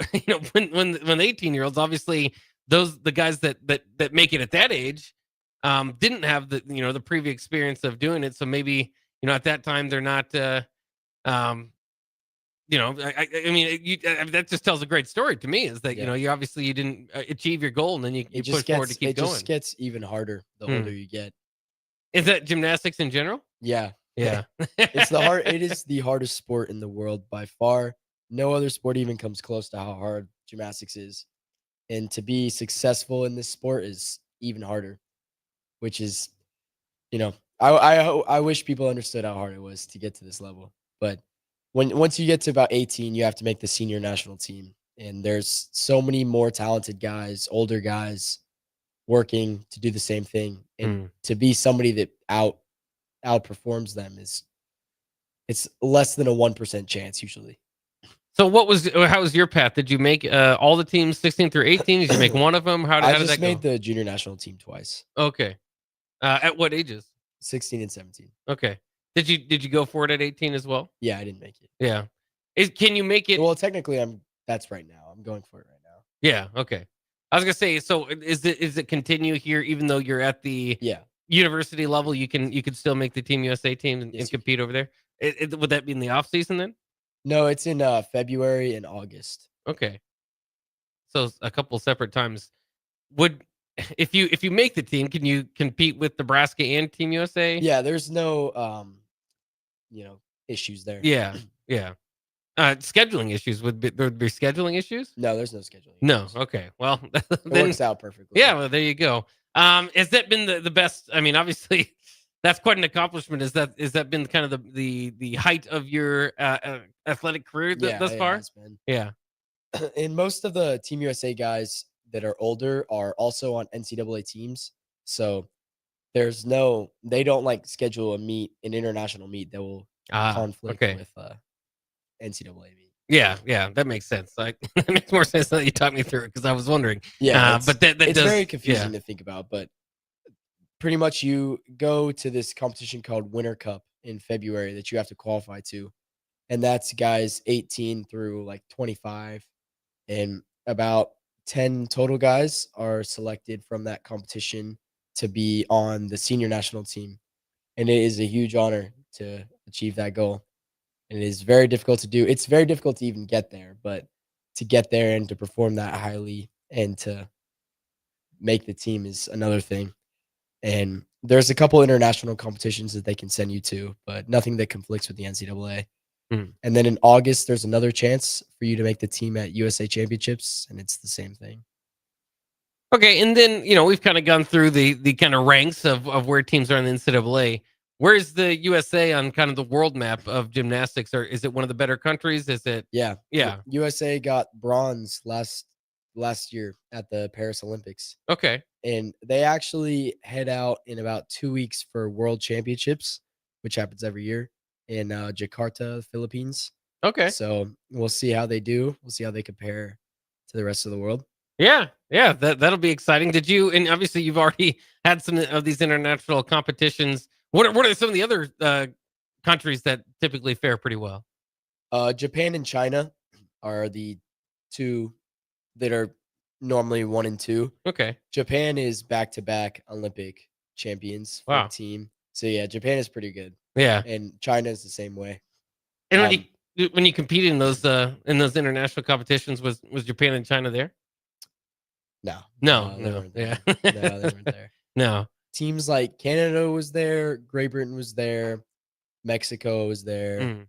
S11: when the 18-year-olds, obviously the guys that make it at that age, didn't have the previous experience of doing it. So maybe, at that time they're not, I mean, that just tells a great story to me, is that,
S12: Yeah.
S11: you obviously you didn't achieve your goal, and then you push forward to keep
S12: it
S11: going.
S12: just gets even harder the older you get.
S11: Is that gymnastics in general?
S12: Yeah.
S11: Yeah.
S12: It is the hardest sport in the world by far. No other sport even comes close to how hard gymnastics is. And to be successful in this sport is even harder, which is, I wish people understood how hard it was to get to this level. But once you get to about 18, you have to make the senior national team. And there's so many more talented guys, older guys working to do the same thing. And to be somebody that outperforms them it's less than a 1% chance usually.
S11: So how was your path? Did you make all the teams 16 through 18? Did you make one of them? How did that go?
S12: I just made the junior national team twice.
S11: Okay. At what ages?
S12: 16 and 17.
S11: Okay. Did you go for it at 18 as well?
S12: Yeah, I didn't make it.
S11: Yeah. Can you make it?
S12: Well, technically that's right now. I'm going for it right now.
S11: Yeah, okay. I was gonna say, so is it continue here even though you're at the university level? You can still make the Team USA team and compete over there. Would that be in the off season then?
S12: No, it's in February and August.
S11: Okay. So a couple separate times. If you make the team, can you compete with Nebraska and Team USA?
S12: Yeah, there's no issues there.
S11: Yeah, yeah. Scheduling issues there would be scheduling issues?
S12: No, there's no scheduling.
S11: No. Okay. Well,
S12: it works out perfectly.
S11: Yeah. Well, there you go. Has that been the best? I mean, obviously, that's quite an accomplishment. Has that been kind of the height of your athletic career thus far?
S12: Has been.
S11: Yeah.
S12: And most of the Team USA guys that are older are also on NCAA teams. So they don't like schedule an international meet that will conflict with NCAA meet.
S11: Yeah, that makes sense. Like that makes more sense that you talked me through it, because I was wondering.
S12: Yeah,
S11: but it's
S12: very confusing to think about. But pretty much, you go to this competition called Winter Cup in February that you have to qualify to, and that's guys 18 through like 25, and about 10 total guys are selected from that competition to be on the senior national team, and it is a huge honor to achieve that goal. And it is very difficult to do. It's very difficult to even get there, but to get there and to perform that highly and to make the team is another thing. And there's a couple international competitions that they can send you to, but nothing that conflicts with the NCAA. And then in August, there's another chance for you to make the team at USA Championships, and it's the same thing.
S11: Okay, and then we've kind of gone through the kind of ranks of where teams are in the NCAA. Where's the USA on kind of the world map of gymnastics? Or is it one of the better countries? Is it?
S12: Yeah.
S11: Yeah.
S12: USA got bronze last year at the Paris Olympics.
S11: Okay.
S12: And they actually head out in about 2 weeks for World Championships, which happens every year in Jakarta, Philippines.
S11: Okay.
S12: So we'll see how they do. We'll see how they compare to the rest of the world.
S11: Yeah. That'll be exciting. And obviously you've already had some of these international competitions. What are some of the other countries that typically fare pretty well?
S12: Japan and China are the two that are normally 1 and 2.
S11: Okay.
S12: Japan is back-to-back Olympic champions for the team. So yeah, Japan is pretty good.
S11: Yeah.
S12: And China is the same way.
S11: And when you competed in those international competitions, was Japan and China there?
S12: No.
S11: No.
S12: They weren't
S11: Yeah.
S12: there. No, they weren't there.
S11: No.
S12: Teams like Canada was there, Great Britain was there, Mexico was there.
S11: Mm.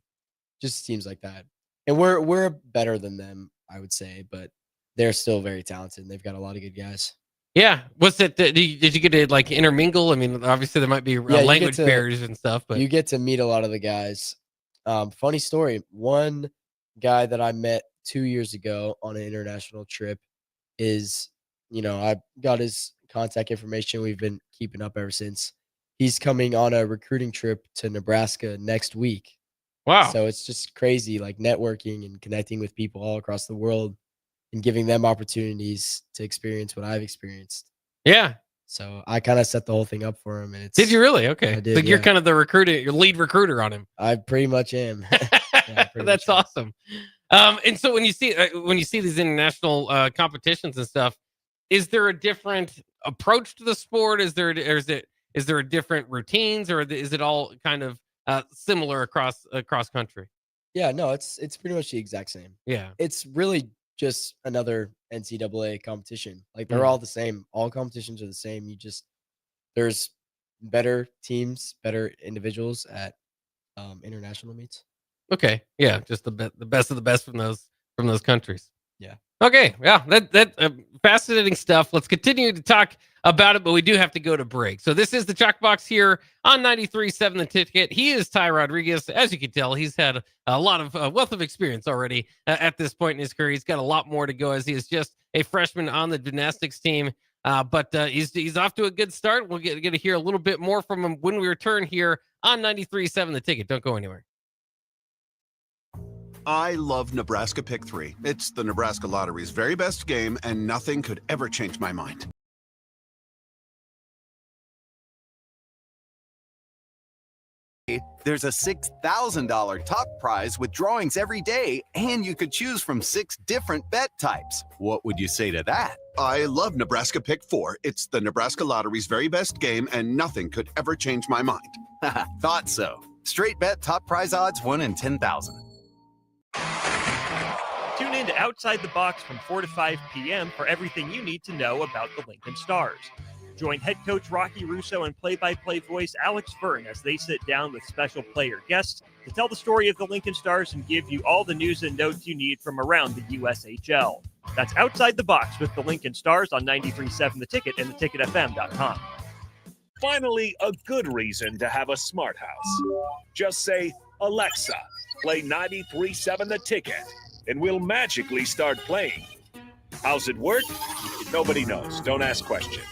S12: Just teams like that. And we're better than them, I would say, but they're still very talented. And they've got a lot of good guys.
S11: Yeah. Was it? Did you get to like intermingle? I mean, obviously there might be language barriers and stuff, but
S12: you get to meet a lot of the guys. Funny story. One guy that I met 2 years ago on an international trip is, I got his contact information. We've been keeping up ever since. He's coming on a recruiting trip to Nebraska next week.
S11: Wow.
S12: So it's just crazy, like networking and connecting with people all across the world and giving them opportunities to experience what I've experienced.
S11: Yeah.
S12: So I kind of set the whole thing up for him. And
S11: Did you really? Okay.
S12: I did,
S11: So you're kind of the recruiter, your lead recruiter on him.
S12: I pretty much am.
S11: That's awesome. And so when you see these international competitions and stuff, is there a different approach to the sport? Is there a different routines, or is it all kind of similar across country?
S12: Yeah, no, it's pretty much the exact same.
S11: Yeah.
S12: It's really just another NCAA competition. Like they're all the same. All competitions are the same. There's better teams, better individuals at international meets.
S11: Okay. Yeah, just the best of the best from those countries.
S12: Yeah.
S11: Okay. Yeah, that fascinating stuff. Let's continue to talk about it, but we do have to go to break. So this is the Chalk Box here on 93.7 The Ticket. He is Ty Roderiques. As you can tell, he's had a lot of wealth of experience already at this point in his career. He's got a lot more to go, as he is just a freshman on the gymnastics team. But he's off to a good start. We'll get to hear a little bit more from him when we return here on 93.7 The Ticket. Don't go anywhere.
S1: I love Nebraska Pick 3. It's the Nebraska Lottery's very best game, and nothing could ever change my mind.
S18: There's a $6,000 top prize with drawings every day, and you could choose from 6 different bet types. What would you say to that?
S1: I love Nebraska Pick 4. It's the Nebraska Lottery's very best game, and nothing could ever change my mind.
S18: Thought so. Straight bet top prize odds 1 in 10,000.
S5: Tune in to Outside the Box from 4 to 5 p.m. for everything you need to know about the Lincoln Stars. Join head coach Rocky Russo and play-by-play voice Alex Verne as they sit down with special player guests to tell the story of the Lincoln Stars and give you all the news and notes you need from around the USHL. That's Outside the Box with the Lincoln Stars on 93.7 The Ticket and theticketfm.com.
S19: Finally, a good reason to have a smart house. Just say, Alexa, play 93.7 The Ticket, and we'll magically start playing. How's it work? Nobody knows. Don't ask questions.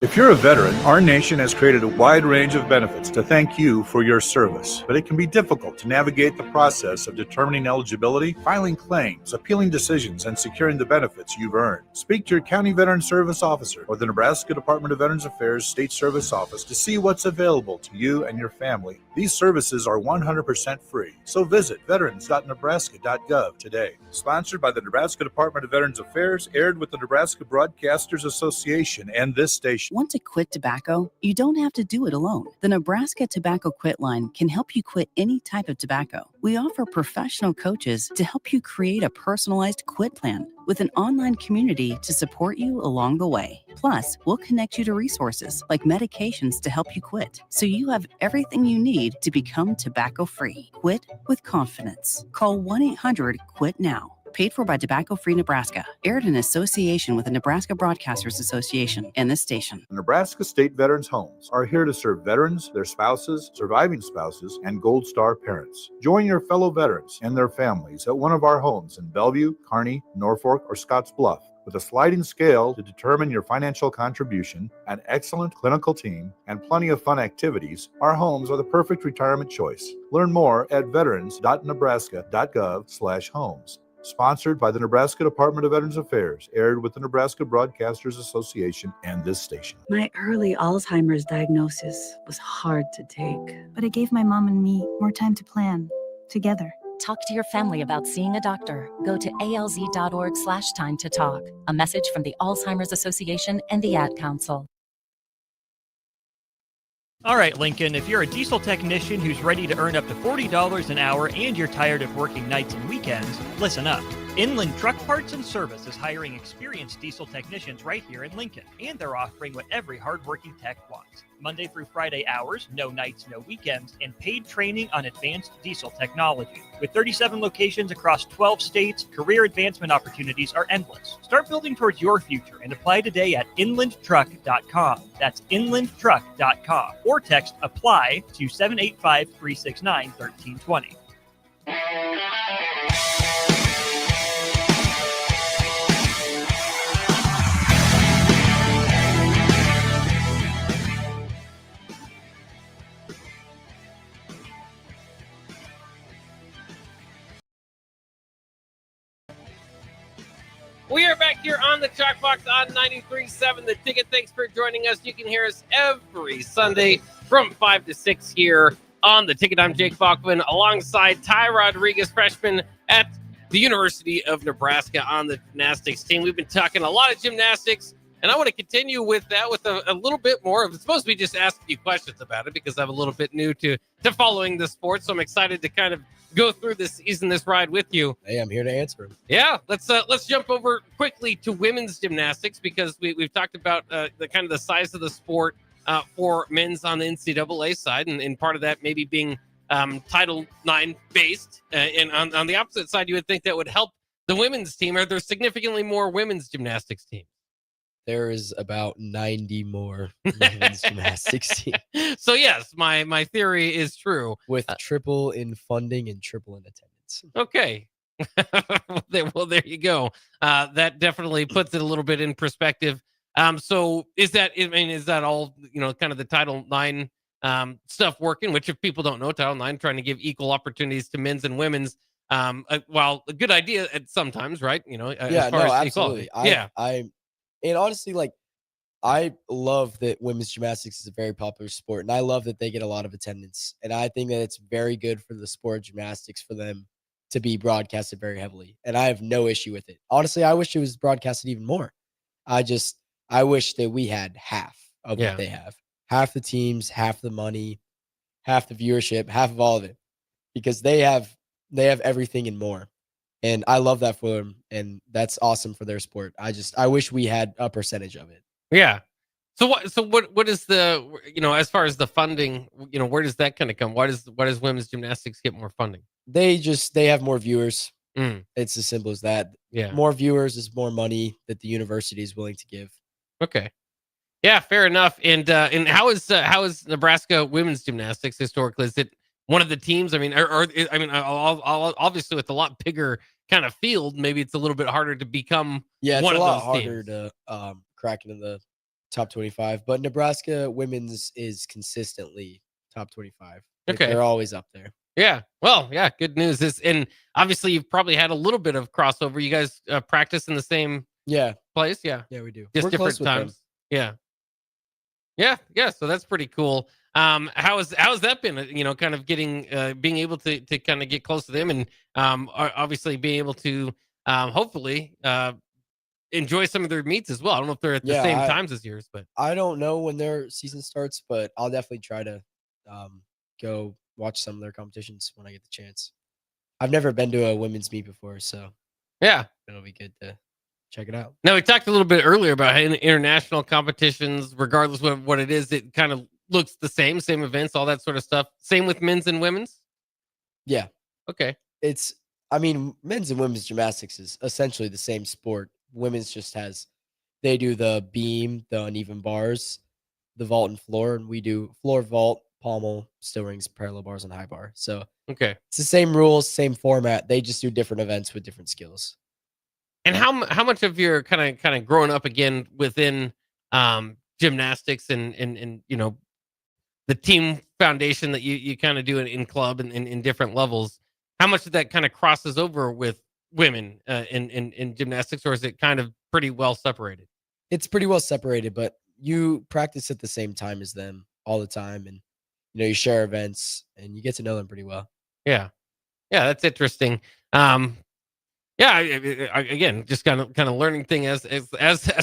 S20: If you're a veteran, our nation has created a wide range of benefits to thank you for your service, but it can be difficult to navigate the process of determining eligibility, filing claims, appealing decisions, and securing the benefits you've earned. Speak to your county veteran service officer or the Nebraska Department of Veterans Affairs State Service Office to see what's available to you and your family. These services are 100% free, so visit veterans.nebraska.gov today. Sponsored by the Nebraska Department of Veterans Affairs, aired with the Nebraska Broadcasters Association and this station.
S21: Want to quit tobacco? You don't have to do it alone. The Nebraska Tobacco Quit Line can help you quit any type of tobacco. We offer professional coaches to help you create a personalized quit plan with an online community to support you along the way. Plus, we'll connect you to resources like medications to help you quit, so you have everything you need to become tobacco-free. Quit with confidence. Call 1-800-QUIT-NOW. Paid for by Tobacco Free Nebraska. Aired in association with the Nebraska Broadcasters Association and this station.
S20: Nebraska State Veterans Homes are here to serve veterans, their spouses, surviving spouses, and Gold Star parents. Join your fellow veterans and their families at one of our homes in Bellevue, Kearney, Norfolk, or Scotts Bluff. With a sliding scale to determine your financial contribution, an excellent clinical team, and plenty of fun activities, our homes are the perfect retirement choice. Learn more at veterans.nebraska.gov/homes. Sponsored by the Nebraska Department of Veterans Affairs, aired with the Nebraska Broadcasters Association and this station.
S22: My early Alzheimer's diagnosis was hard to take, but it gave my mom and me more time to plan together.
S23: Talk to your family about seeing a doctor. Go to alz.org/time to talk. A message from the Alzheimer's Association and the Ad Council.
S5: All right, Lincoln, if you're a diesel technician who's ready to earn up to $40 an hour and you're tired of working nights and weekends, listen up. Inland Truck Parts and Service is hiring experienced diesel technicians right here in Lincoln, and they're offering what every hardworking tech wants. Monday through Friday hours, no nights, no weekends, and paid training on advanced diesel technology. With 37 locations across 12 states, career advancement opportunities are endless. Start building towards your future and apply today at inlandtruck.com. That's inlandtruck.com. Or text APPLY to 785-369-1320.
S11: We are back here on the Chalk Box on 93.7 The Ticket. Thanks for joining us. You can hear us every Sunday from 5 to 6 here on The Ticket. I'm Jake Bachman alongside Ty Roderiques, freshman at the University of Nebraska on the gymnastics team. We've been talking a lot of gymnastics, and I want to continue with that with a little bit more. It's supposed to be just ask you questions about it because I'm a little bit new to following the sport, so I'm excited to kind of go through this season, this ride with you.
S12: Hey, I'm here to answer them.
S11: Yeah, let's jump over quickly to women's gymnastics because we've talked about the kind of the size of the sport for men's on the NCAA side, and part of that maybe being Title IX based. And on the opposite side, you would think that would help the women's team. Are there significantly more women's gymnastics teams?
S12: There is about 90 more women's gymnastics team.
S11: So yes, my theory is true.
S12: With triple in funding and triple in attendance.
S11: Okay. Well, there you go. That definitely puts it a little bit in perspective. So is that all, kind of the Title IX stuff working, which if people don't know, Title IX trying to give equal opportunities to men's and women's, while a good idea at sometimes, right? As far as
S12: absolutely.
S11: equality.
S12: And honestly, I love that women's gymnastics is a very popular sport, and I love that they get a lot of attendance. And I think that it's very good for the sport of gymnastics for them to be broadcasted very heavily. And I have no issue with it. Honestly, I wish it was broadcasted even more. I wish that we had half of what they have. Half the teams, half the money, half the viewership, half of all of it. Because they have everything and more. And I love that for them, and that's awesome for their sport. I wish we had a percentage of it.
S11: Yeah. So what is the, as far as the funding, where does that kind of come? Why does women's gymnastics get more funding?
S12: They have more viewers. It's as simple as that.
S11: Yeah.
S12: More viewers is more money that the university is willing to give.
S11: Okay. Yeah, fair enough. And how is Nebraska women's gymnastics historically? Is it one of the teams? Obviously with a lot bigger kind of field, maybe it's a little bit harder to become
S12: it's
S11: one
S12: a
S11: of
S12: lot
S11: those
S12: harder
S11: teams.
S12: to crack into the top 25. But Nebraska women's is consistently top 25.
S11: Okay.
S12: They're always up there.
S11: Yeah. Well, yeah, good news. And obviously you've probably had a little bit of crossover. You guys practice in the same place? Yeah.
S12: Yeah, we do.
S11: Just
S12: We're
S11: different
S12: close with
S11: times. Yeah. Yeah. So that's pretty cool. How's that been? Kind of getting being able to kind of get close to them, and obviously being able to hopefully enjoy some of their meets as well. I don't know if they're at the same times as yours, but
S12: I don't know when their season starts, but I'll definitely try to go watch some of their competitions when I get the chance. I've never been to a women's meet before, so
S11: yeah,
S12: it'll be good to check it out.
S11: Now, we talked a little bit earlier about international competitions, regardless of what it is, it kind of looks the same events, all that sort of stuff. Same with men's and women's?
S12: Yeah.
S11: Okay.
S12: Men's and women's gymnastics is essentially the same sport. Women's just they do the beam, the uneven bars, the vault and floor, and we do floor vault, pommel, still rings, parallel bars, and high bar. So
S11: okay,
S12: it's the same rules, same format. They just do different events with different skills.
S11: And how much of your kind of growing up again within gymnastics and the team foundation that you kind of do in club and in different levels, how much of that kind of crosses over with women in gymnastics, or is it kind of pretty well separated?
S12: It's pretty well separated, but you practice at the same time as them all the time, and you share events and you get to know them pretty well.
S11: Yeah, that's interesting. Yeah, again, just kind of learning thing as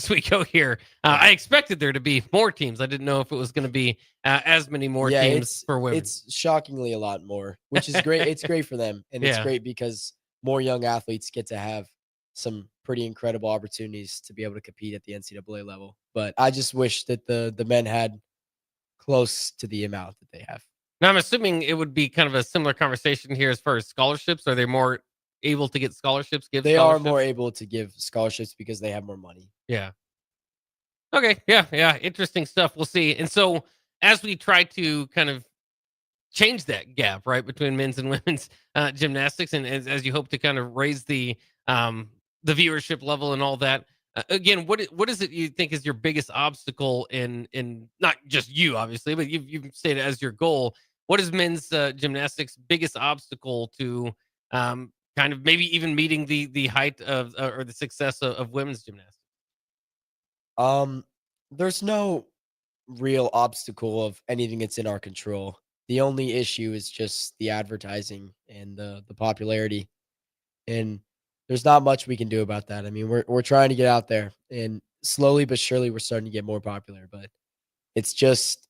S11: we go here. I expected there to be more teams. I didn't know if it was going to be as many more teams for women.
S12: It's shockingly a lot more, which is great. It's great for them, and it's
S11: Yeah.
S12: great because more young athletes get to have some pretty incredible opportunities to be able to compete at the NCAA level. But I just wish that the men had close to the amount that they have.
S11: Now, I'm assuming it would be kind of a similar conversation here as far as scholarships. Are they more able to get scholarships?
S12: They are more able to give scholarships because they have more money.
S11: Yeah. Okay. Yeah. Interesting stuff. We'll see. And so, as we try to kind of change that gap, right, between men's and women's gymnastics, and as you hope to kind of raise the viewership level and all that. Again, what is it you think is your biggest obstacle in not just you, obviously, but you've stated as your goal? What is men's gymnastics' biggest obstacle to kind of maybe even meeting the height of or the success of women's gymnastics?
S12: There's no real obstacle of anything that's in our control. The only issue is just the advertising and the popularity, and there's not much we can do about that. I mean, we're trying to get out there, and slowly but surely we're starting to get more popular. But it's just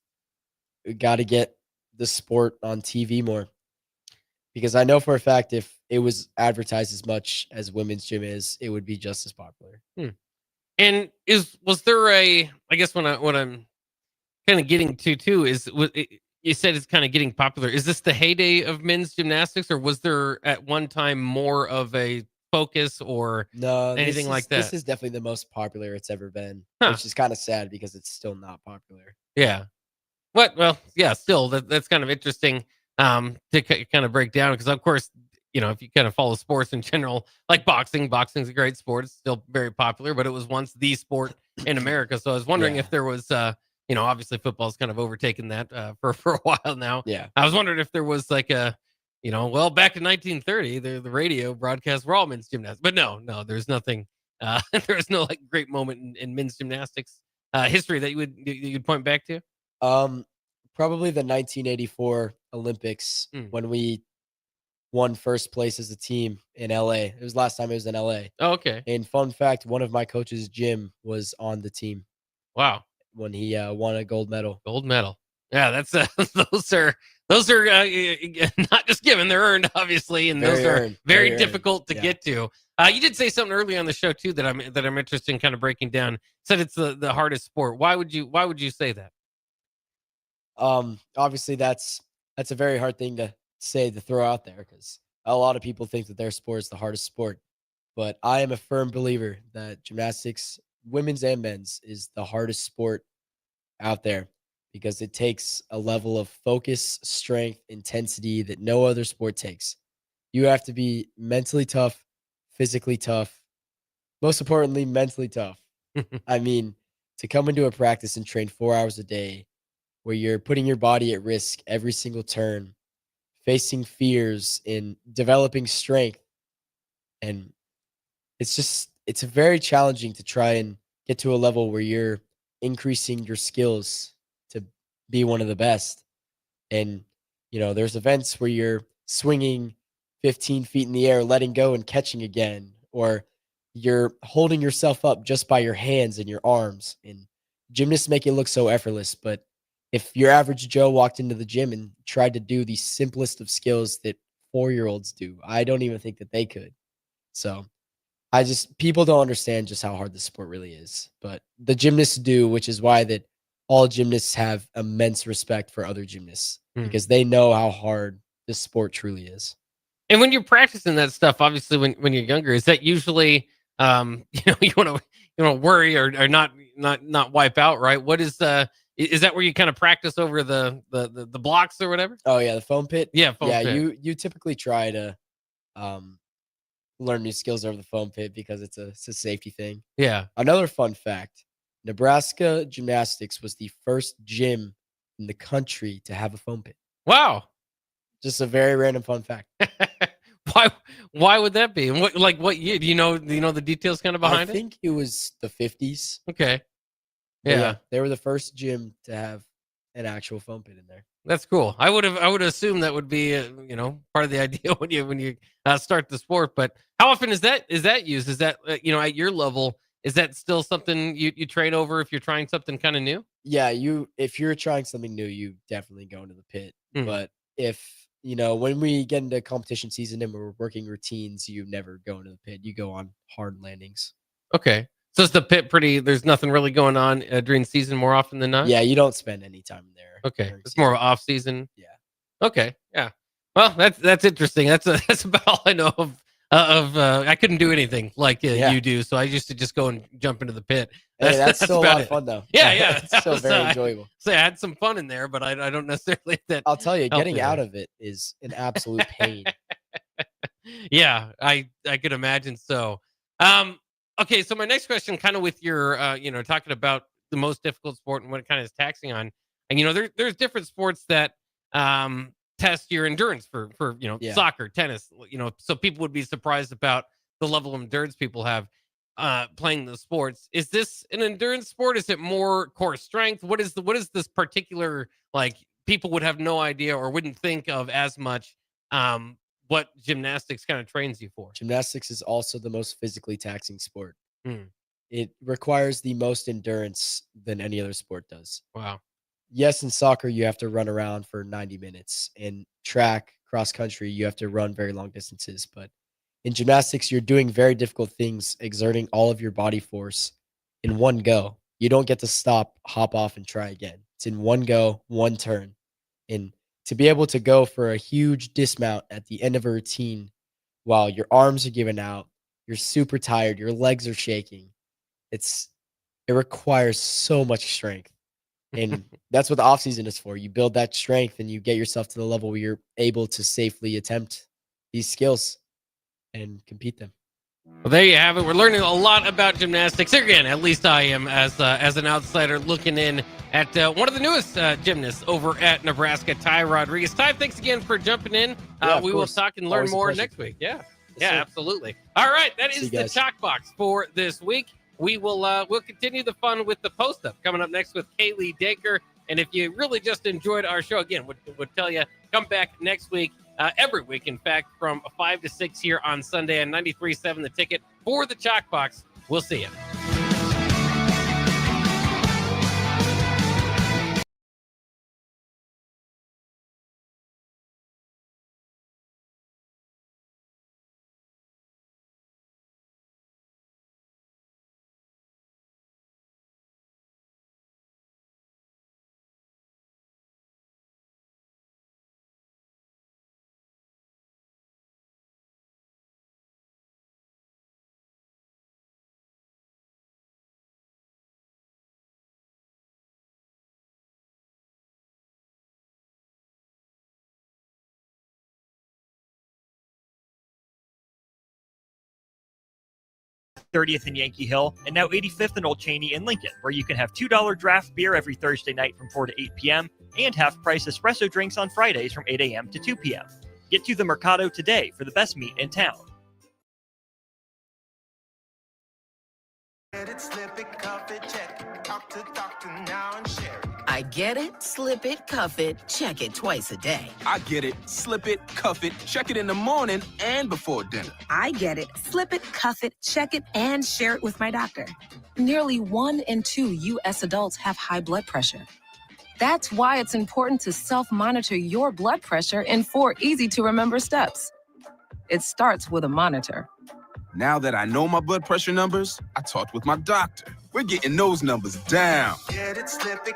S12: got to get the sport on TV more, because I know for a fact if it was advertised as much as women's gym is, it would be just as popular.
S11: And was there I guess what I'm kind of getting to too is you said it's kind of getting popular. Is this the heyday of men's gymnastics, or was there at one time more of a focus or anything like that?
S12: This is definitely the most popular it's ever been,
S11: Huh.
S12: which is kind of sad because it's still not popular.
S11: Yeah. Well, yeah, still that's kind of interesting to kind of break down, because of course, if you kind of follow sports in general, like boxing's a great sport. It's still very popular, but it was once the sport in America. So I was wondering if there was obviously football's kind of overtaken that for a while now.
S12: Yeah.
S11: I was wondering if there was like back in 1930, the radio broadcasts were all men's gymnastics. But no, there's nothing. There's no like great moment in men's gymnastics history that you'd point back to.
S12: Probably the 1984 Olympics when we won first place as a team in LA. It was last time it was in LA.
S11: Oh, okay.
S12: And fun fact, one of my coaches, Jim, was on the team.
S11: Wow.
S12: When he won a gold medal.
S11: Gold medal. Yeah, that's those are not just given, they're earned, obviously, and those are very difficult to get to. You did say something early on the show too that I'm interested in kind of breaking down. Said it's the hardest sport. Why would you say that?
S12: Obviously that's a very hard thing to say, to throw out there, because a lot of people think that their sport is the hardest sport. But I am a firm believer that gymnastics, women's and men's, is the hardest sport out there, because it takes a level of focus, strength, intensity that no other sport takes. You have to be mentally tough, physically tough, most importantly, mentally tough. I mean, to come into a practice and train 4 hours a day where you're putting your body at risk every single turn, facing fears and developing strength. And it's very challenging to try and get to a level where you're increasing your skills to be one of the best. And, there's events where you're swinging 15 feet in the air, letting go and catching again, or you're holding yourself up just by your hands and your arms. And gymnasts make it look so effortless, but if your average Joe walked into the gym and tried to do the simplest of skills that 4-year-olds do, I don't even think that they could. So people don't understand just how hard the sport really is, but the gymnasts do, which is why that all gymnasts have immense respect for other gymnasts, because they know how hard this sport truly is.
S11: And when you're practicing that stuff, obviously when you're younger, is that usually you want to worry or not wipe out, right? What is that where you kind of practice over the blocks or whatever?
S12: Oh yeah, the foam pit.
S11: Yeah, foam pit.
S12: You typically try to learn new skills over the foam pit because it's a safety thing.
S11: Yeah.
S12: Another fun fact: Nebraska Gymnastics was the first gym in the country to have a foam pit.
S11: Wow.
S12: Just a very random fun fact.
S11: Why would that be? And what year? Do you know the details kind of behind it?
S12: I think it was the 50s.
S11: Okay.
S12: Yeah. They were the first gym to have an actual foam pit in there.
S11: That's cool. I would assume that would be part of the idea when you start the sport. But how often is that used? Is that at your level, is that still something you train over if you're trying something kind of new?
S12: Yeah, if you're trying something new, you definitely go into the pit. But if when we get into competition season and we're working routines, you never go into the pit. You go on hard landings.
S11: Okay. So is the pit there's nothing really going on during season more often than not?
S12: Yeah, you don't spend any time there.
S11: Okay. It's more of off season.
S12: Yeah.
S11: Okay. Yeah. Well, that's interesting. That's about all I know of. I couldn't do anything like you do, so I used to just go and jump into the pit.
S12: That's still a lot of fun, though.
S11: Yeah.
S12: It's still very enjoyable.
S11: So I had some fun in there, but I don't necessarily that.
S12: I'll tell you, getting out of it is an absolute pain.
S11: Yeah, I could imagine so. Okay, so my next question, kind of with your, talking about the most difficult sport and what it kind of is taxing on, and there's different sports that test your endurance for soccer, tennis, so people would be surprised about the level of endurance people have playing the sports. Is this an endurance sport? Is it more core strength? What is this particular, like, people would have no idea or wouldn't think of as much what gymnastics kind of trains you for?
S12: Gymnastics is also the most physically taxing sport. It requires the most endurance than any other sport does.
S11: Wow.
S12: Yes, in soccer, you have to run around for 90 minutes. In track, cross country, you have to run very long distances. But in gymnastics, you're doing very difficult things, exerting all of your body force in one go. You don't get to stop, hop off, and try again. It's in one go, one turn. And to be able to go for a huge dismount at the end of a routine while your arms are giving out, you're super tired, your legs are shaking. It requires so much strength. And that's what the off season is for. You build that strength and you get yourself to the level where you're able to safely attempt these skills and compete them.
S11: Well, there you have it. We're learning a lot about gymnastics. Again, at least I am, as an outsider looking in at one of the newest gymnasts over at Nebraska, Ty Roderiques. Ty, thanks again for jumping in. We will talk and learn more next week. Yeah, absolutely. All right, that is the Chalk Box for this week. We will we'll continue the fun with the post-up coming up next with Kaylee Daker. And if you really just enjoyed our show, again, would tell you, come back next week. Every week, in fact, from 5 to 6 here on Sunday on 93.7 The Ticket for the Chalk Box. We'll see you.
S5: '30th and Yankee Hill, and now 85th and Old Cheney in Lincoln, where you can have $2 draft beer every Thursday night from 4 to 8 p.m. and half-price espresso drinks on Fridays from 8 a.m. to 2 p.m. Get to the Mercado today for the best meat in town.
S2: I get it, slip it, cuff it, check it twice a day.
S3: I get it, slip it, cuff it, check it in the morning and before dinner.
S4: I get it, slip it, cuff it, check it, and share it with my doctor. Nearly 1 in 2 U.S. adults have high blood pressure. That's why it's important to self-monitor your blood pressure in 4 easy-to-remember steps. It starts with a monitor.
S3: Now that I know my blood pressure numbers, I talked with my doctor. We're getting those numbers down.
S24: Get it, slip it,